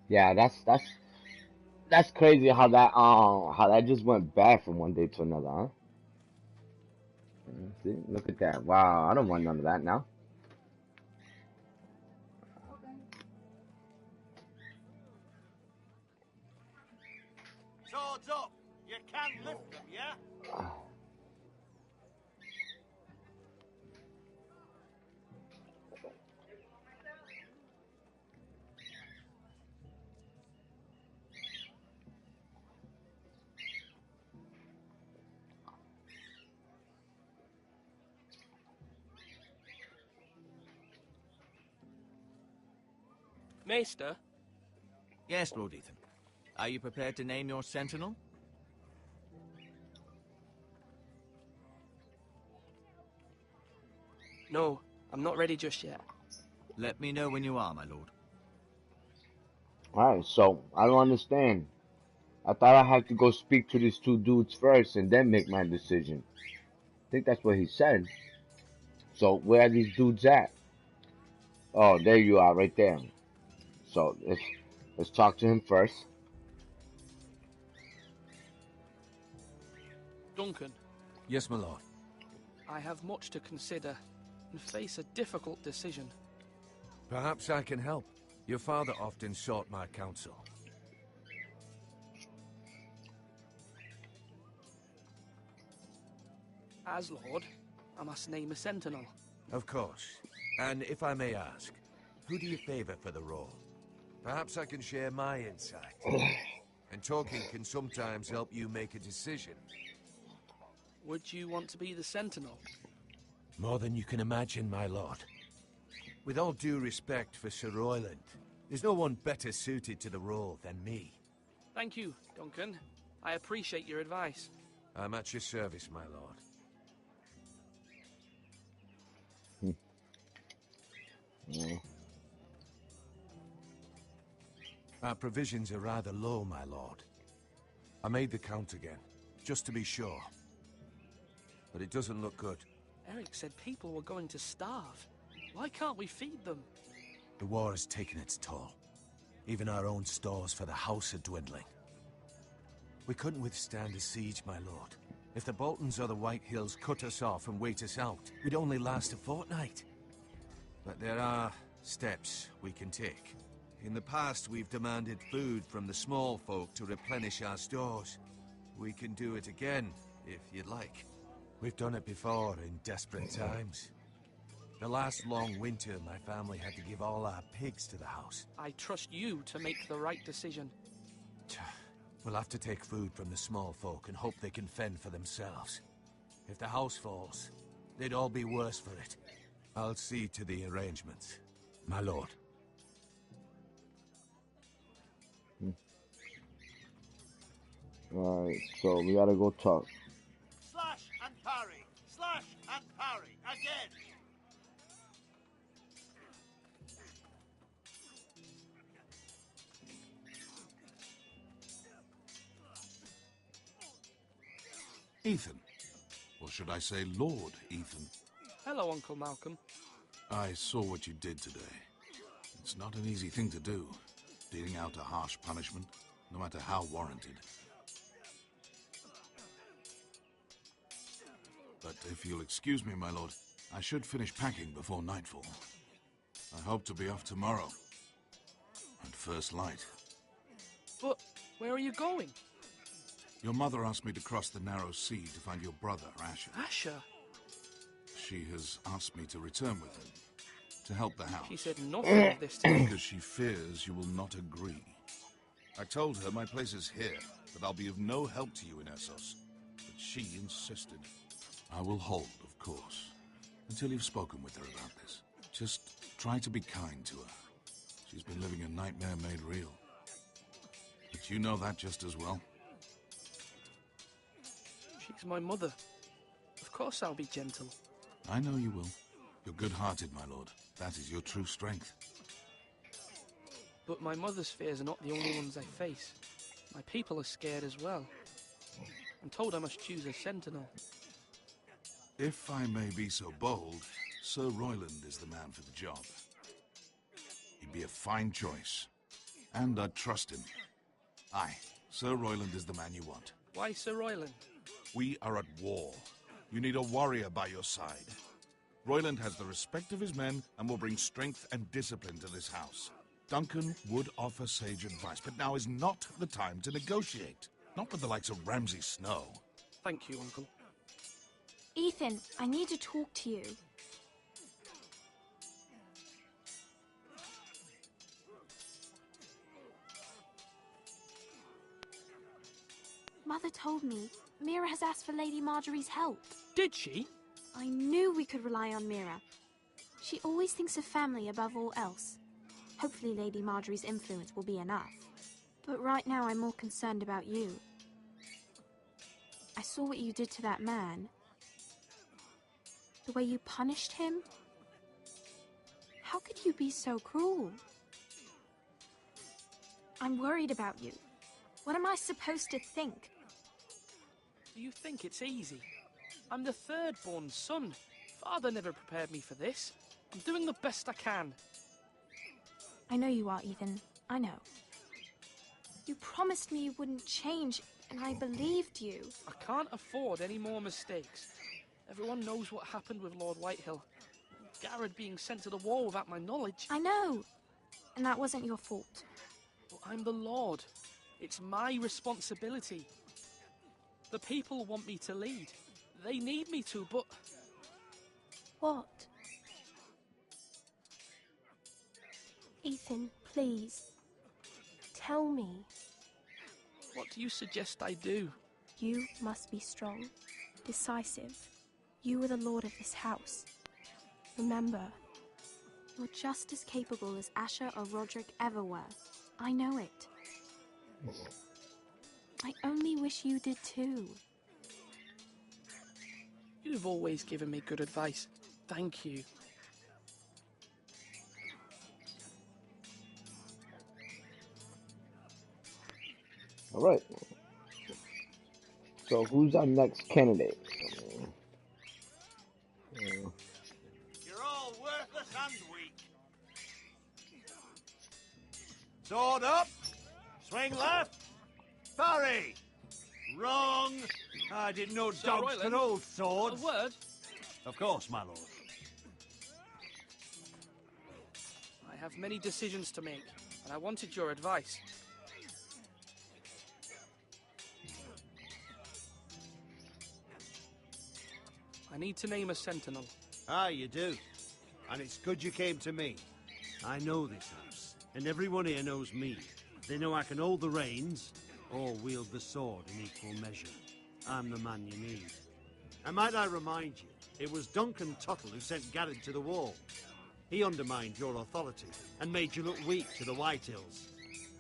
Yeah, that's crazy how that just went bad from one day to another, huh? See, look at that. Wow, I don't want none of that now. Swords up! You can lift them, yeah? Maester? Yes, Lord Ethan. Are you prepared to name your Sentinel? No, I'm not ready just yet. Let me know when you are, my lord. Alright, so I don't understand. I thought I had to go speak to these 2 dudes first and then make my decision. I think that's what he said. So where are these dudes at? Oh, there you are, right there. So let's talk to him first. Duncan. Yes, my lord. I have much to consider and face a difficult decision. Perhaps I can help. Your father often sought my counsel. As Lord, I must name a sentinel. Of course. And if I may ask, who do you favor for the role? Perhaps I can share my insight. And talking can sometimes help you make a decision. Would you want to be the sentinel? More than you can imagine, my lord. With all due respect for Sir Royland, there's no one better suited to the role than me. Thank you, Duncan. I appreciate your advice. I'm at your service, my lord. Yeah. Our provisions are rather low, my lord. I made the count again, just to be sure. But it doesn't look good. Eric said people were going to starve. Why can't we feed them? The war has taken its toll. Even our own stores for the house are dwindling. We couldn't withstand a siege, my lord. If the Boltons or the White Hills cut us off and wait us out, we'd only last a fortnight. But there are steps we can take. In the past, we've demanded food from the small folk to replenish our stores. We can do it again, if you'd like. We've done it before in desperate times. The last long winter, my family had to give all our pigs to the house. I trust you to make the right decision. We'll have to take food from the small folk and hope they can fend for themselves. If the house falls, they'd all be worse for it. I'll see to the arrangements, my lord. Alright, so we gotta go talk. Slash and parry. Slash and parry. Again. Ethan. Or should I say Lord Ethan? Hello, Uncle Malcolm. I saw what you did today. It's not an easy thing to do, dealing out a harsh punishment, no matter how warranted. But if you'll excuse me, my lord, I should finish packing before nightfall. I hope to be off tomorrow. At first light. But where are you going? Your mother asked me to cross the narrow sea to find your brother, Asher. Asher? She has asked me to return with him, to help the house. She said nothing of this to me. Because she fears you will not agree. I told her my place is here, that I'll be of no help to you in Essos. But she insisted. I will hold, of course, until you've spoken with her about this. Just try to be kind to her. She's been living a nightmare made real. But you know that just as well. She's my mother. Of course I'll be gentle. I know you will. You're good-hearted, my lord. That is your true strength. But my mother's fears are not the only ones I face. My people are scared as well. I'm told I must choose a sentinel. If I may be so bold, Sir Royland is the man for the job. He'd be a fine choice. And I'd trust him. Aye, Sir Royland is the man you want. Why Sir Royland? We are at war. You need a warrior by your side. Royland has the respect of his men and will bring strength and discipline to this house. Duncan would offer sage advice, but now is not the time to negotiate. Not with the likes of Ramsay Snow. Thank you, Uncle. Ethan, I need to talk to you. Mother told me Mira has asked for Lady Marjorie's help. Did she? I knew we could rely on Mira. She always thinks of family above all else. Hopefully Lady Marjorie's influence will be enough. But right now I'm more concerned about you. I saw what you did to that man. The way you punished him. How could you be so cruel? I'm worried about you. What am I supposed to think? Do you think it's easy? I'm the third-born son. Father never prepared me for this. I'm doing the best I can. I know you are, Ethan. I know. You promised me you wouldn't change, and I believed you. I can't afford any more mistakes. Everyone knows what happened with Lord Whitehill. Garrett being sent to the war without my knowledge. I know. And that wasn't your fault. But I'm the Lord. It's my responsibility. The people want me to lead. They need me to, but... What? Ethan, please. Tell me. What do you suggest I do? You must be strong, decisive. You are the lord of this house. Remember, you're just as capable as Asher or Roderick ever were. I know it. I only wish you did too. You've always given me good advice. Thank you. All right. So who's our next candidate? You're all worthless and weak. Sword up. Swing left. Parry. Wrong. I didn't know Sir dogs Royland, could hold swords. A word? Of course, my lord. I have many decisions to make, and I wanted your advice. I need to name a sentinel. Ah, you do. And it's good you came to me. I know this house, and everyone here knows me. They know I can hold the reins, or wield the sword in equal measure. I'm the man you need. And might I remind you, it was Duncan Tuttle who sent Garrett to the wall. He undermined your authority, and made you look weak to the Whitehills.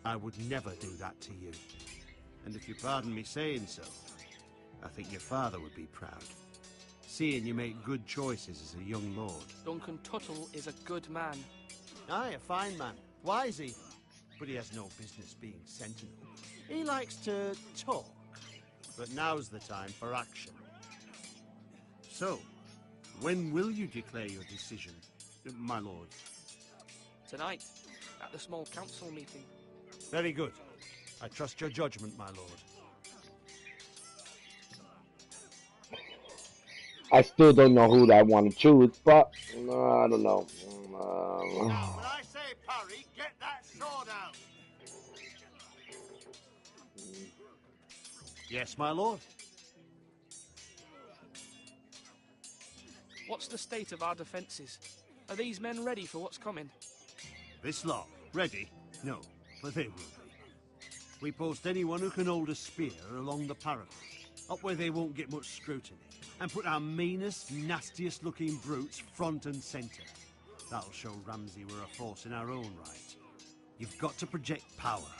I would never do that to you. And if you pardon me saying so, I think your father would be proud. Seeing you make good choices as a young lord. Duncan Tuttle is a good man. Aye, a fine man. Wise even. But he has no business being sentinel. He likes to talk. But now's the time for action. So, when will you declare your decision, my lord? Tonight, at the small council meeting. Very good. I trust your judgment, my lord. I still don't know who I want to choose, but I don't know. Now, when I say parry, get that sword out. Yes, my lord. What's the state of our defences? Are these men ready for what's coming? This lot, ready? No, but they will be. We post anyone who can hold a spear along the parapet, up where they won't get much scrutiny, and put our meanest, nastiest looking brutes front and centre. That'll show Ramsay we're a force in our own right. You've got to project power,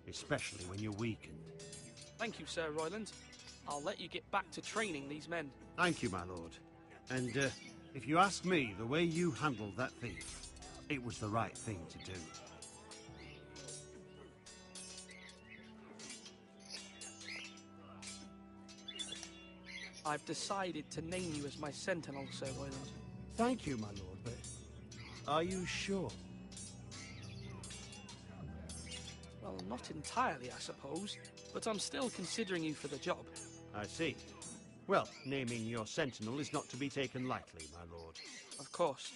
especially when you're weakened. Thank you, Sir Royland. I'll let you get back to training these men. Thank you, my lord. And if you ask me, the way you handled that thief, it was the right thing to do. I've decided to name you as my sentinel, Sir Royland. Thank you, my lord, but are you sure? Well, not entirely, I suppose, but I'm still considering you for the job. I see. Well, naming your sentinel is not to be taken lightly, my lord. Of course.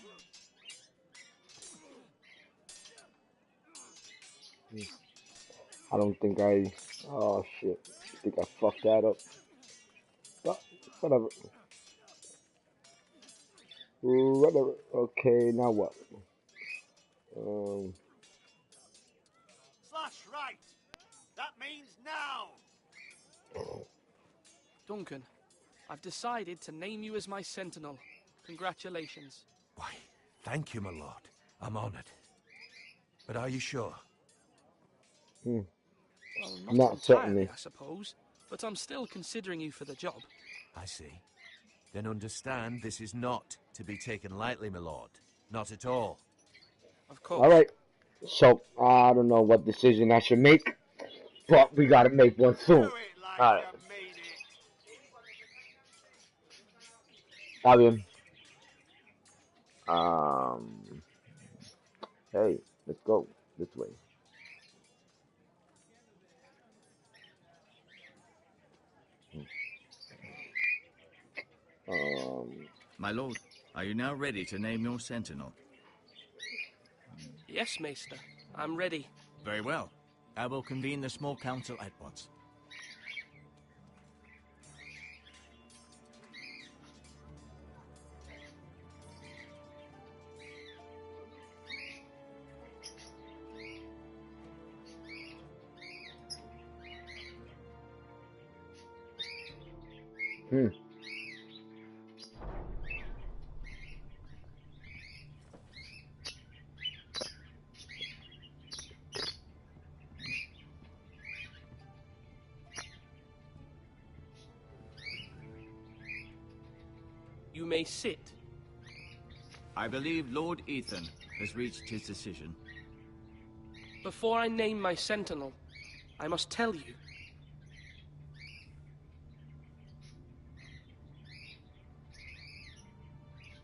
I don't think I... Oh, shit. I think I fucked that up. But, whatever. Whatever. Okay, now what? Slash right. That means now. Duncan, I've decided to name you as my sentinel. Congratulations. Why, thank you, my lord. I'm honored. But are you sure? Well, Not not entirely, certainly. I suppose, but I'm still considering you for the job. I see. Then understand this is not to be taken lightly, my lord. Not at all. Of course. Alright. So, I don't know what decision I should make, but we gotta make one soon. Alright. Está bien. Hey, let's go. This way. My lord, are you now ready to name your sentinel? Yes, Maester. I'm ready. Very well. I will convene the small council at once. You may sit. I believe Lord Ethan has reached his decision. Before I name my sentinel, I must tell you.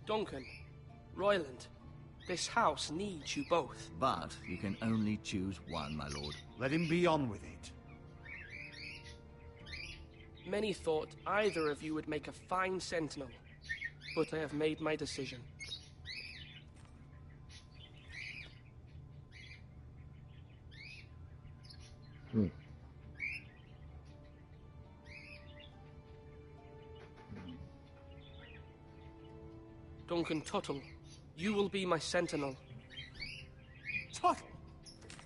Duncan, Royland, this house needs you both. But you can only choose one, my lord. Let him be on with it. Many thought either of you would make a fine sentinel, but I have made my decision. Duncan Tuttle, you will be my sentinel. Tuttle?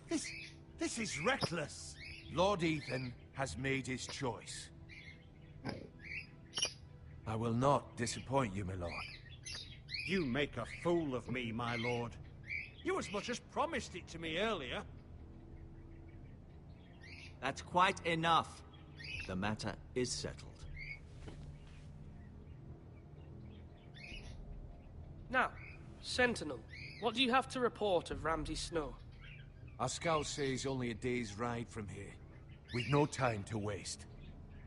This is reckless. Lord Ethan has made his choice. I will not disappoint you, my lord. You make a fool of me, my lord. You as much as promised it to me earlier. That's quite enough. The matter is settled. Now, Sentinel, what do you have to report of Ramsay Snow? Our scouts say he's only a day's ride from here. We've no time to waste.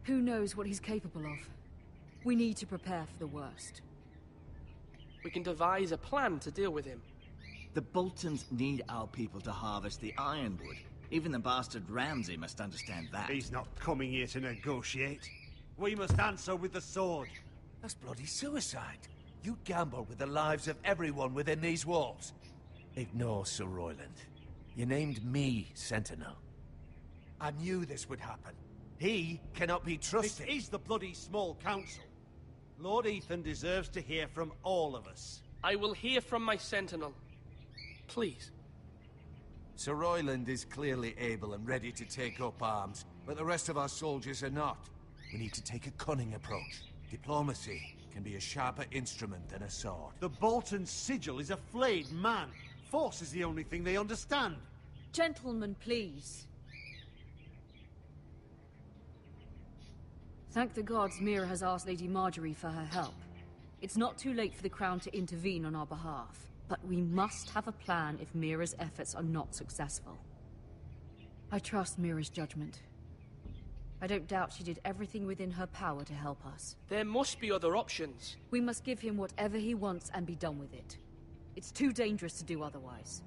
Who knows what he's capable of? We need to prepare for the worst. We can devise a plan to deal with him. The Boltons need our people to harvest the ironwood. Even the bastard Ramsay must understand that. He's not coming here to negotiate. We must answer with the sword. That's bloody suicide. You gamble with the lives of everyone within these walls. Ignore Sir Royland. You named me Sentinel. I knew this would happen. He cannot be trusted. This is the bloody small council. Lord Ethan deserves to hear from all of us. I will hear from my sentinel. Please. Sir Royland is clearly able and ready to take up arms, but the rest of our soldiers are not. We need to take a cunning approach. Diplomacy can be a sharper instrument than a sword. The Bolton sigil is a flayed man. Force is the only thing they understand. Gentlemen, please. Thank the gods Mira has asked Lady Marjorie for her help. It's not too late for the Crown to intervene on our behalf, but we must have a plan if Mira's efforts are not successful. I trust Mira's judgment. I don't doubt she did everything within her power to help us. There must be other options. We must give him whatever he wants and be done with it. It's too dangerous to do otherwise.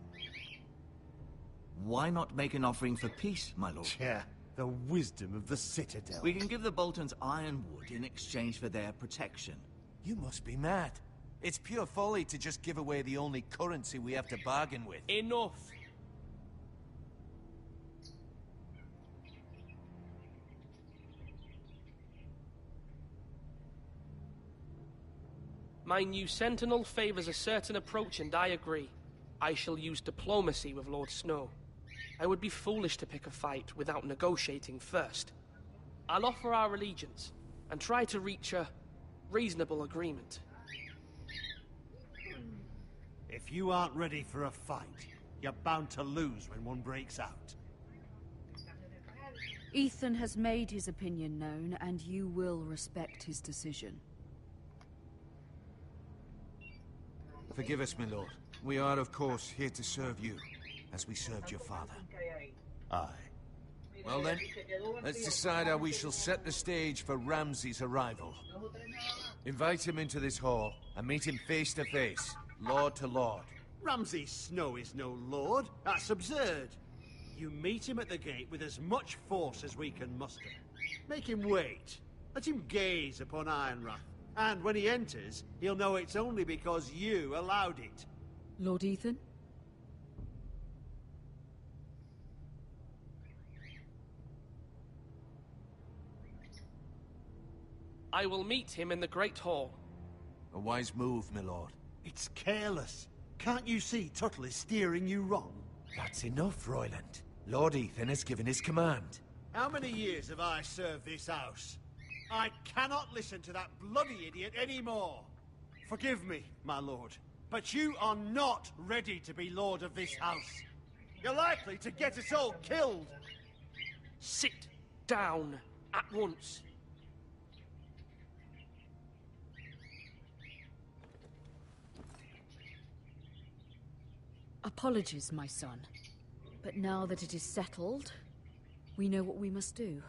Why not make an offering for peace, my lord? Yeah, the wisdom of the Citadel. We can give the Boltons ironwood in exchange for their protection. You must be mad. It's pure folly to just give away the only currency we have to bargain with. Enough! My new sentinel favors a certain approach, and I agree. I shall use diplomacy with Lord Snow. I would be foolish to pick a fight without negotiating first. I'll offer our allegiance, and try to reach a reasonable agreement. If you aren't ready for a fight, you're bound to lose when one breaks out. Ethan has made his opinion known, and you will respect his decision. Forgive us, my lord. We are, of course, here to serve you, as we served your father. Aye. Well then, let's decide how we shall set the stage for Ramsay's arrival. Invite him into this hall, and meet him face to face, lord to lord. Ramsay Snow is no lord. That's absurd. You meet him at the gate with as much force as we can muster. Make him wait. Let him gaze upon Ironrath. And when he enters, he'll know it's only because you allowed it. Lord Ethan? I will meet him in the Great Hall. A wise move, my lord. It's careless. Can't you see Tuttle is steering you wrong? That's enough, Royland. Lord Ethan has given his command. How many years have I served this house? I cannot listen to that bloody idiot anymore. Forgive me, my lord, but you are not ready to be lord of this house. You're likely to get us all killed. Sit down at once. Apologies, my son. But now that it is settled, we know what we must do.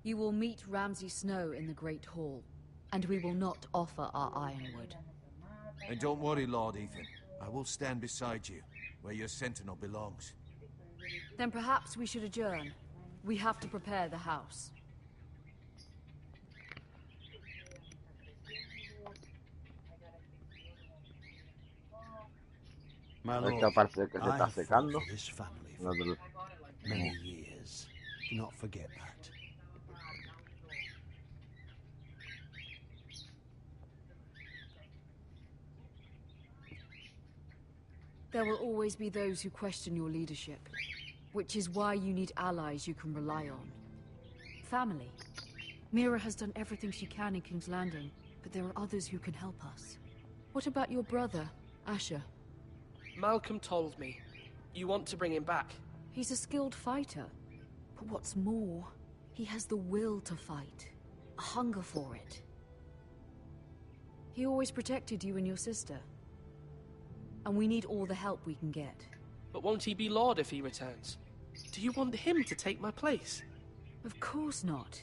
You will meet Ramsay Snow in the Great Hall, and we will not offer our ironwood. And don't worry, Lord Ethan. I will stand beside you, where your sentinel belongs. Then perhaps we should adjourn. We have to prepare the house. My lord, Esta parece que se I está have fought secando. for this family No, for many years. Do not forget that. There will always be those who question your leadership, which is why you need allies you can rely on. Family. Mira has done everything she can in King's Landing, but there are others who can help us. What about your brother, Asher? Malcolm told me. You want to bring him back. He's a skilled fighter. But what's more, he has the will to fight. A hunger for it. He always protected you and your sister. And we need all the help we can get. But won't he be Lord if he returns? Do you want him to take my place? Of course not.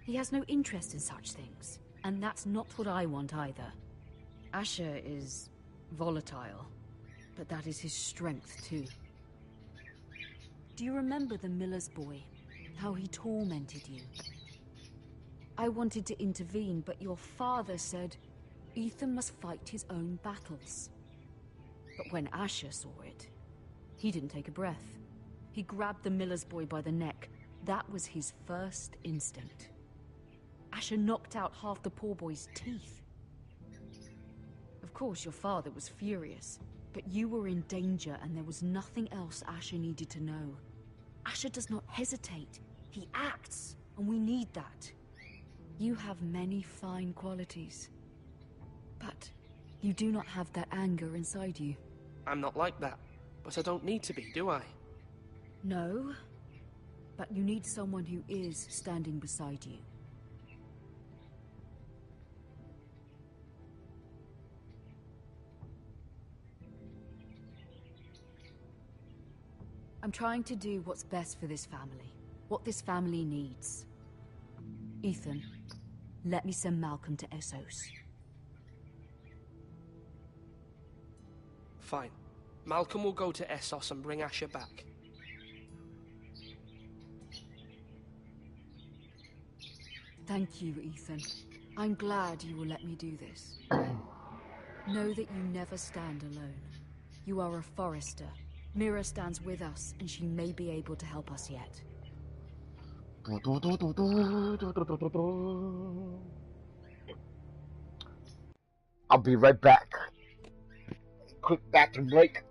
He has no interest in such things. And that's not what I want either. Asher is volatile. But that is his strength, too. Do you remember the miller's boy? How he tormented you? I wanted to intervene, but your father said Ethan must fight his own battles. But when Asher saw it, he didn't take a breath. He grabbed the miller's boy by the neck. That was his first instinct. Asher knocked out half the poor boy's teeth. Of course, your father was furious. But you were in danger, and there was nothing else Asher needed to know. Asher does not hesitate. He acts, and we need that. You have many fine qualities. But you do not have that anger inside you. I'm not like that. But I don't need to be, do I? No. But you need someone who is standing beside you. I'm trying to do what's best for this family. What this family needs. Ethan, let me send Malcolm to Essos. Fine. Malcolm will go to Essos and bring Asher back. Thank you, Ethan. I'm glad you will let me do this. Know that you never stand alone. You are a Forrester. Mira stands with us, and she may be able to help us yet. I'll be right back. Quick bathroom break.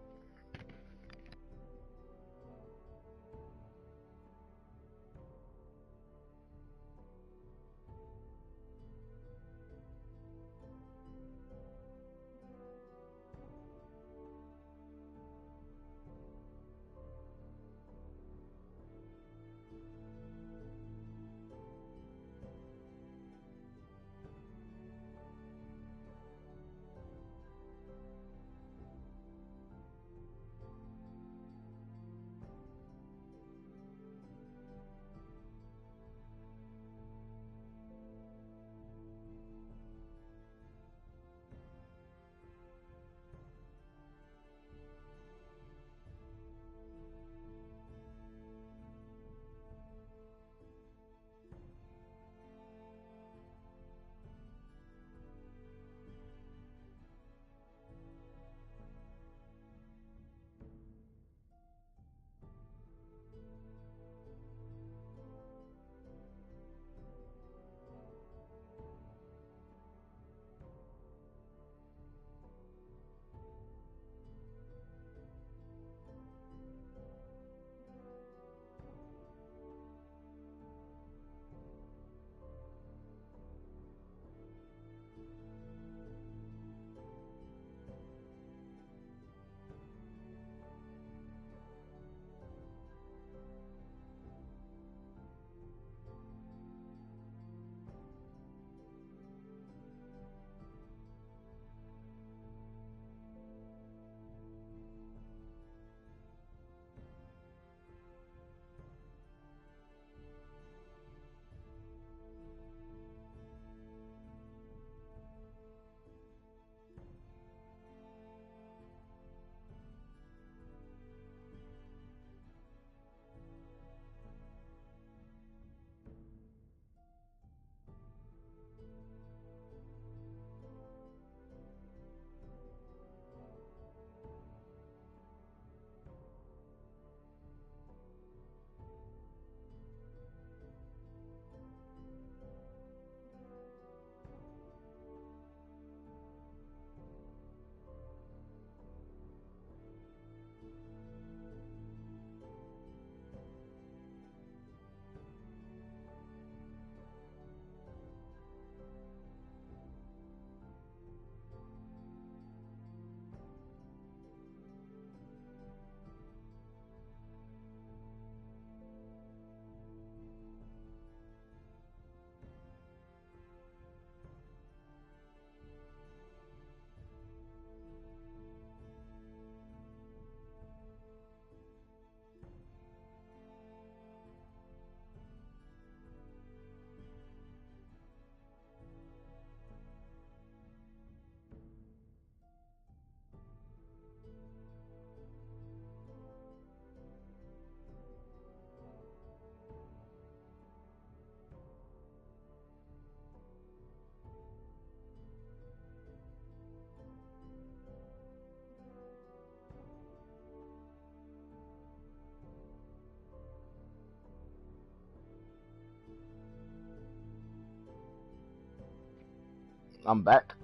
I'm back.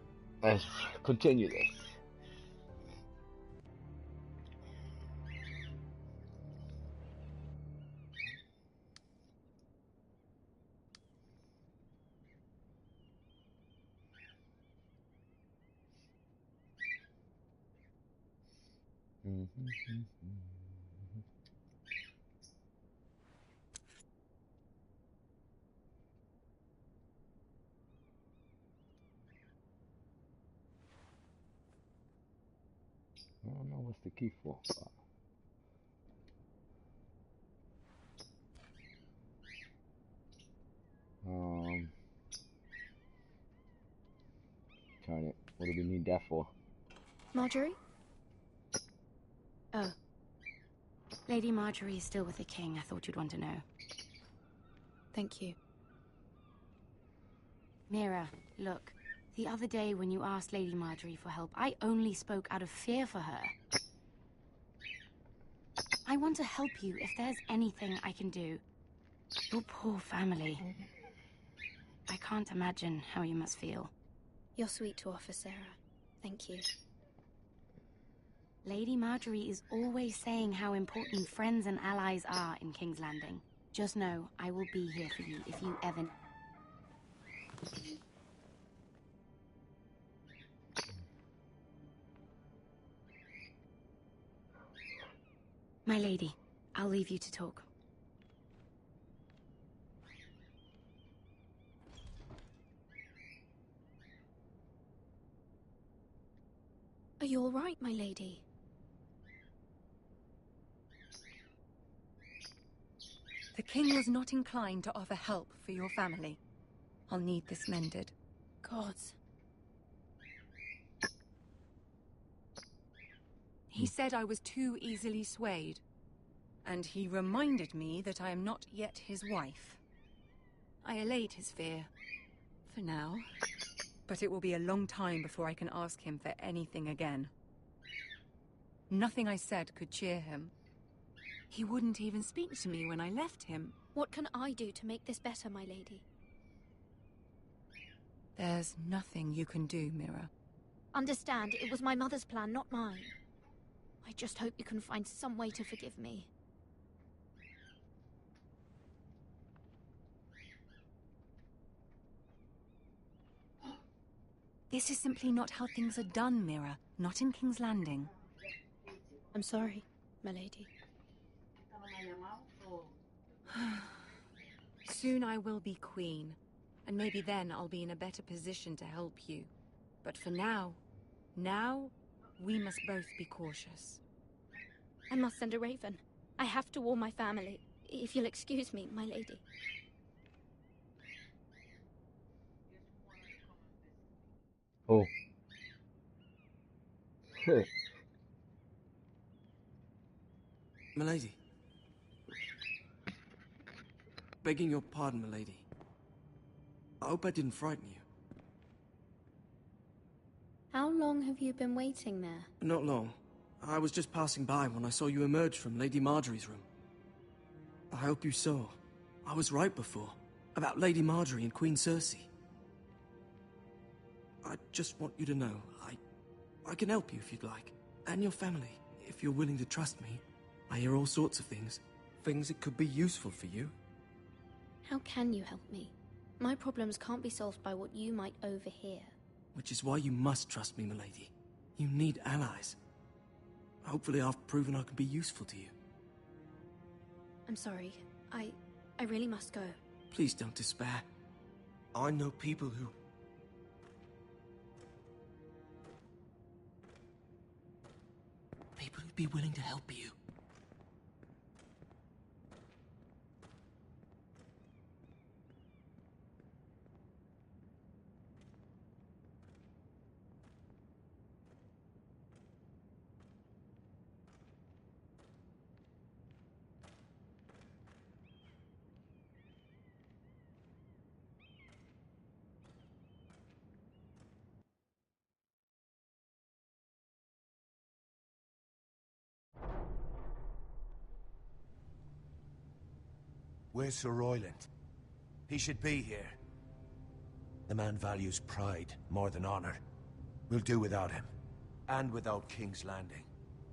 Let's continue this. I don't know what's the key for. Turn it. What do we need that for? Marjorie? Oh. Lady Marjorie is still with the king. I thought you'd want to know. Thank you. Mira, look. The other day when you asked Lady Marjorie for help, I only spoke out of fear for her. I want to help you if there's anything I can do. Your poor family. I can't imagine how you must feel. You're sweet to offer, Sarah. Thank you. Lady Marjorie is always saying how important friends and allies are in King's Landing. Just know, I will be here for you if you ever... My lady, I'll leave you to talk. Are you all right, my lady? The king was not inclined to offer help for your family. I'll need this mended. Gods. He said I was too easily swayed. And he reminded me that I am not yet his wife. I allayed his fear. For now. But it will be a long time before I can ask him for anything again. Nothing I said could cheer him. He wouldn't even speak to me when I left him. What can I do to make this better, my lady? There's nothing you can do, Mira. Understand, it was my mother's plan, not mine. I just hope you can find some way to forgive me. This is simply not how things are done, Mira. Not in King's Landing. I'm sorry, my lady. Soon I will be queen, and maybe then I'll be in a better position to help you. But for now, we must both be cautious. I must send a raven. I have to warn my family. If you'll excuse me, my lady. Oh. Milady. Begging your pardon, milady. I hope I didn't frighten you. How long have you been waiting there? Not long. I was just passing by when I saw you emerge from Lady Marjorie's room. I hope you saw. I was right before. About Lady Marjorie and Queen Cersei. I just want you to know, I can help you if you'd like. And your family, if you're willing to trust me. I hear all sorts of things. Things that could be useful for you. How can you help me? My problems can't be solved by what you might overhear. Which is why you must trust me, milady. You need allies. Hopefully I've proven I can be useful to you. I'm sorry. I really must go. Please don't despair. I know people who'd be willing to help you. Where's Sir Royland? He should be here. The man values pride more than honor. We'll do without him. And without King's Landing.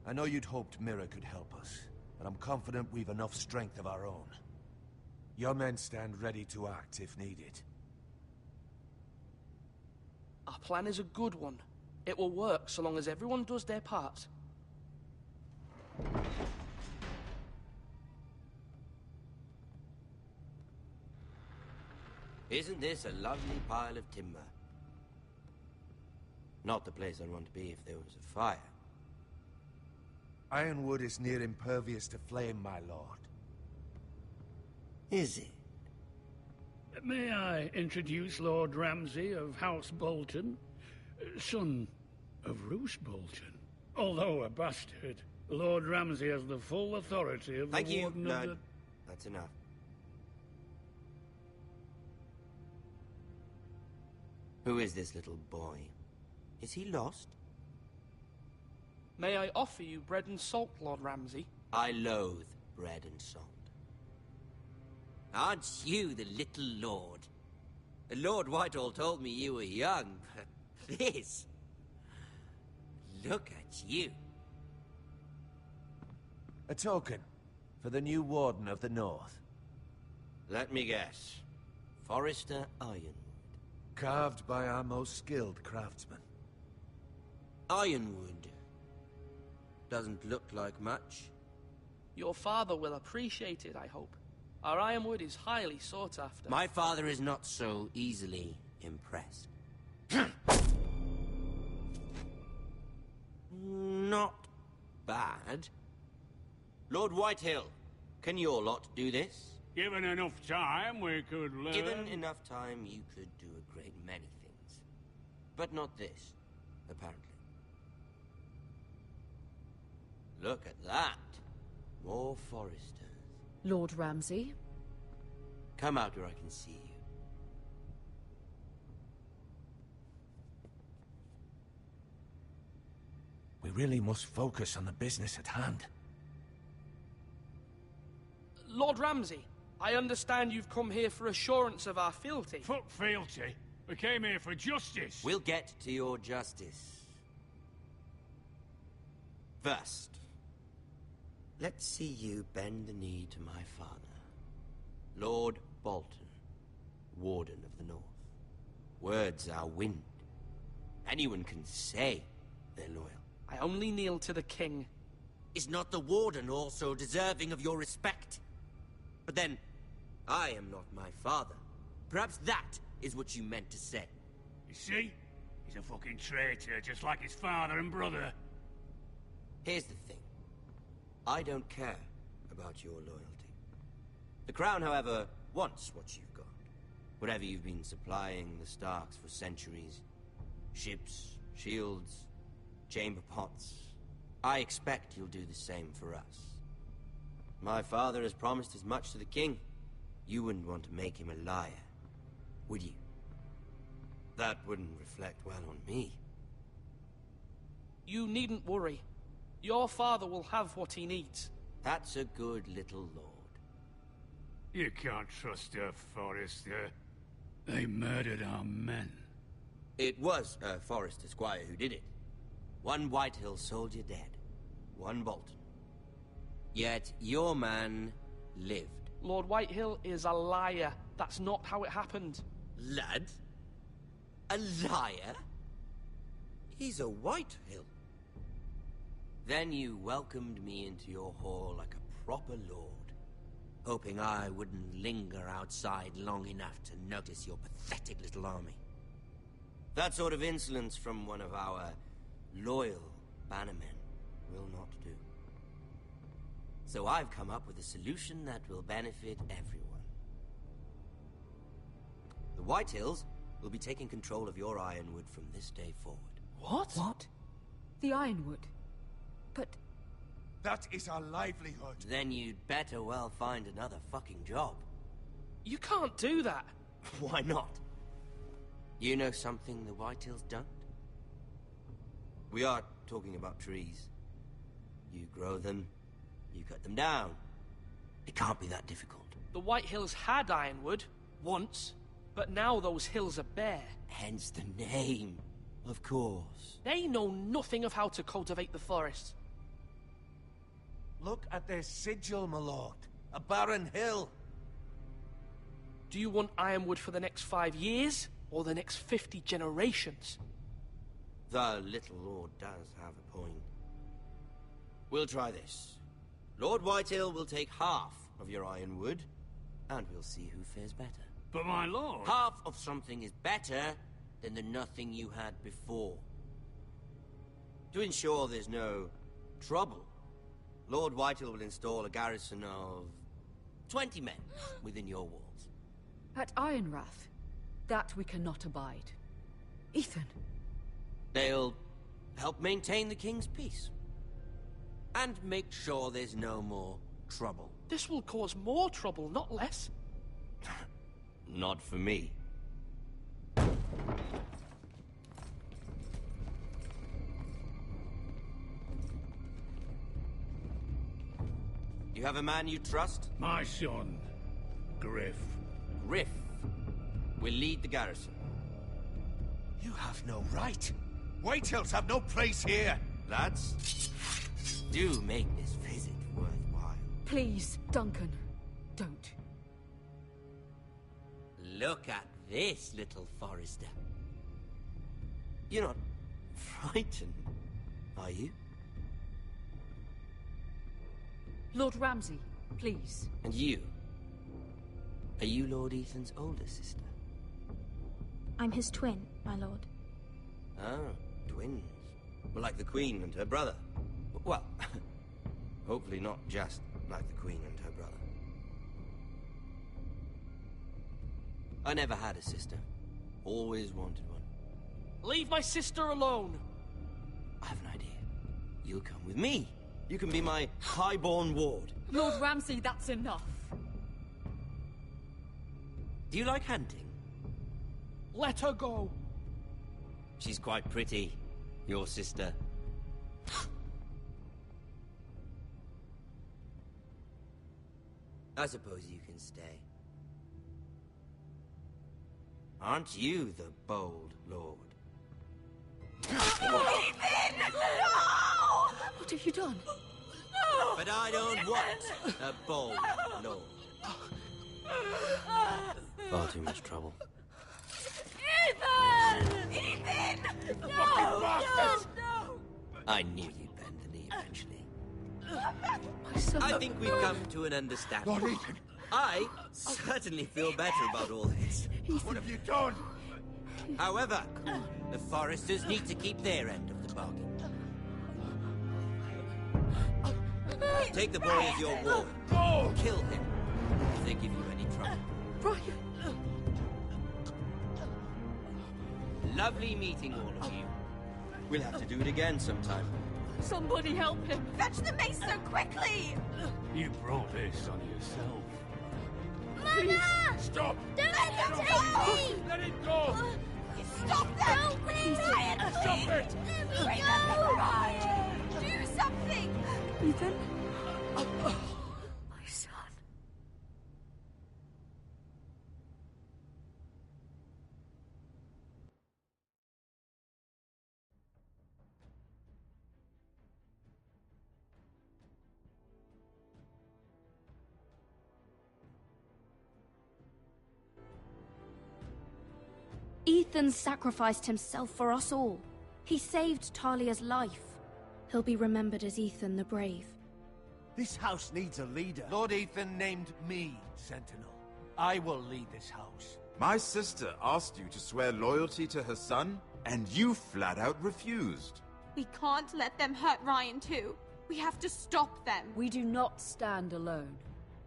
I know you'd hoped Mira could help us, but I'm confident we've enough strength of our own. Your men stand ready to act if needed. Our plan is a good one. It will work so long as everyone does their part. Isn't this a lovely pile of timber? Not the place I'd want to be if there was a fire. Ironwood is near impervious to flame, my lord. Is it? May I introduce Lord Ramsay of House Bolton, son of Roose Bolton? Although a bastard, Lord Ramsay has the full authority of Thank the you, Warden of Lord. the... That's enough. Who is this little boy? Is he lost? May I offer you bread and salt, Lord Ramsay? I loathe bread and salt. Aren't you the little lord? Lord Whitehall told me you were young, but this... Look at you. A token for the new Warden of the North. Let me guess. Forrester Ironwood. Carved by our most skilled craftsmen. Ironwood. Doesn't look like much. Your father will appreciate it, I hope. Our ironwood is highly sought after. My father is not so easily impressed. Not bad. Lord Whitehill, can your lot do this? Given enough time, we could learn... Given enough time, you could do a great many things. But not this, apparently. Look at that. More Foresters. Lord Ramsay? Come out where I can see you. We really must focus on the business at hand. Lord Ramsay, I understand you've come here for assurance of our fealty. Fuck fealty. We came here for justice. We'll get to your justice. First, let's see you bend the knee to my father, Lord Bolton, Warden of the North. Words are wind. Anyone can say they're loyal. I only kneel to the king. Is not the Warden also deserving of your respect? But then, I am not my father. Perhaps that is what you meant to say. You see? He's a fucking traitor, just like his father and brother. Here's the thing. I don't care about your loyalty. The Crown, however, wants what you've got. Whatever you've been supplying the Starks for centuries. Ships, shields, chamber pots. I expect you'll do the same for us. My father has promised as much to the king. You wouldn't want to make him a liar, would you? That wouldn't reflect well on me. You needn't worry. Your father will have what he needs. That's a good little lord. You can't trust her, Forrester. They murdered our men. It was a Forrester squire who did it. One Whitehill soldier dead. One Bolton. Yet your man lived. Lord Whitehill is a liar. That's not how it happened. Lad? A liar? He's a Whitehill. Then you welcomed me into your hall like a proper lord, hoping I wouldn't linger outside long enough to notice your pathetic little army. That sort of insolence from one of our loyal bannermen will not do. So I've come up with a solution that will benefit everyone. The Whitehills will be taking control of your Ironwood from this day forward. What? What? The Ironwood? But... That is our livelihood. Then you'd better well find another fucking job. You can't do that. Why not? You know something the Whitehills don't? We are talking about trees. You grow them, you cut them down. It can't be that difficult. The Whitehills had ironwood, once. But now those hills are bare. Hence the name, of course. They know nothing of how to cultivate the forests. Look at their sigil, my lord. A barren hill. Do you want Ironwood for the next 5 years, or the next 50 generations? The little lord does have a point. We'll try this. Lord Whitehill will take half of your Ironwood, and we'll see who fares better. But my lord... Half of something is better than the nothing you had before. To ensure there's no trouble, Lord Whitehill will install a garrison of 20 men within your walls. At Ironrath, that we cannot abide. Ethan. They'll help maintain the king's peace. And make sure there's no more trouble. This will cause more trouble, not less. Not for me. You have a man you trust? My son, Griff. Griff will lead the garrison. You have no right. Whitehills have no place here. Lads, do make this visit worthwhile. Please, Duncan, don't. Look at this, little Forrester. You're not frightened, are you? Lord Ramsay, please. And you? Are you Lord Ethan's older sister? I'm his twin, my lord. Ah, twins. Well, like the Queen and her brother. Well, hopefully not just like the Queen and her brother. I never had a sister. Always wanted one. Leave my sister alone! I have an idea. You'll come with me. You can be my highborn ward. Lord Ramsay, that's enough. Do you like hunting? Let her go. She's quite pretty, your sister. I suppose you can stay. Aren't you the bold lord? Ethan! No! What have you done? No! But I don't want a bold lord. Far too much trouble. Ethan! Ethan! No! No! No! I knew you'd bend the knee eventually. My son... I think we've come to an understanding. Lord Ethan! I certainly feel better about all this. What have you done? However, the Foresters need to keep their end of the bargain. Take the boy as your ward. Kill him if they give you any trouble. Brian! Lovely meeting all of you. We'll have to do it again sometime. Somebody help him! Fetch the mace so quickly! You brought this on yourself. Mama! Stop! Don't let them take me! Let it go! Stop them! Help me! Ryan, Stop it! Bring them, Ryan! Do something! Ethan? My son. Ethan sacrificed himself for us all. He saved Talia's life. He'll be remembered as Ethan the Brave. This house needs a leader. Lord Ethan named me Sentinel. I will lead this house. My sister asked you to swear loyalty to her son, and you flat out refused. We can't let them hurt Ryan too. We have to stop them. We do not stand alone.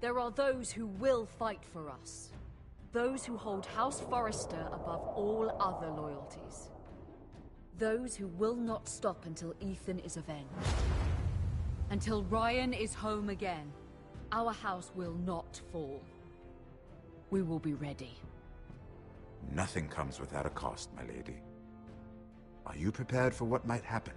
There are those who will fight for us. Those who hold House Forrester above all other loyalties. Those who will not stop until Ethan is avenged. Until Ryan is home again, our house will not fall. We will be ready. Nothing comes without a cost, my lady. Are you prepared for what might happen?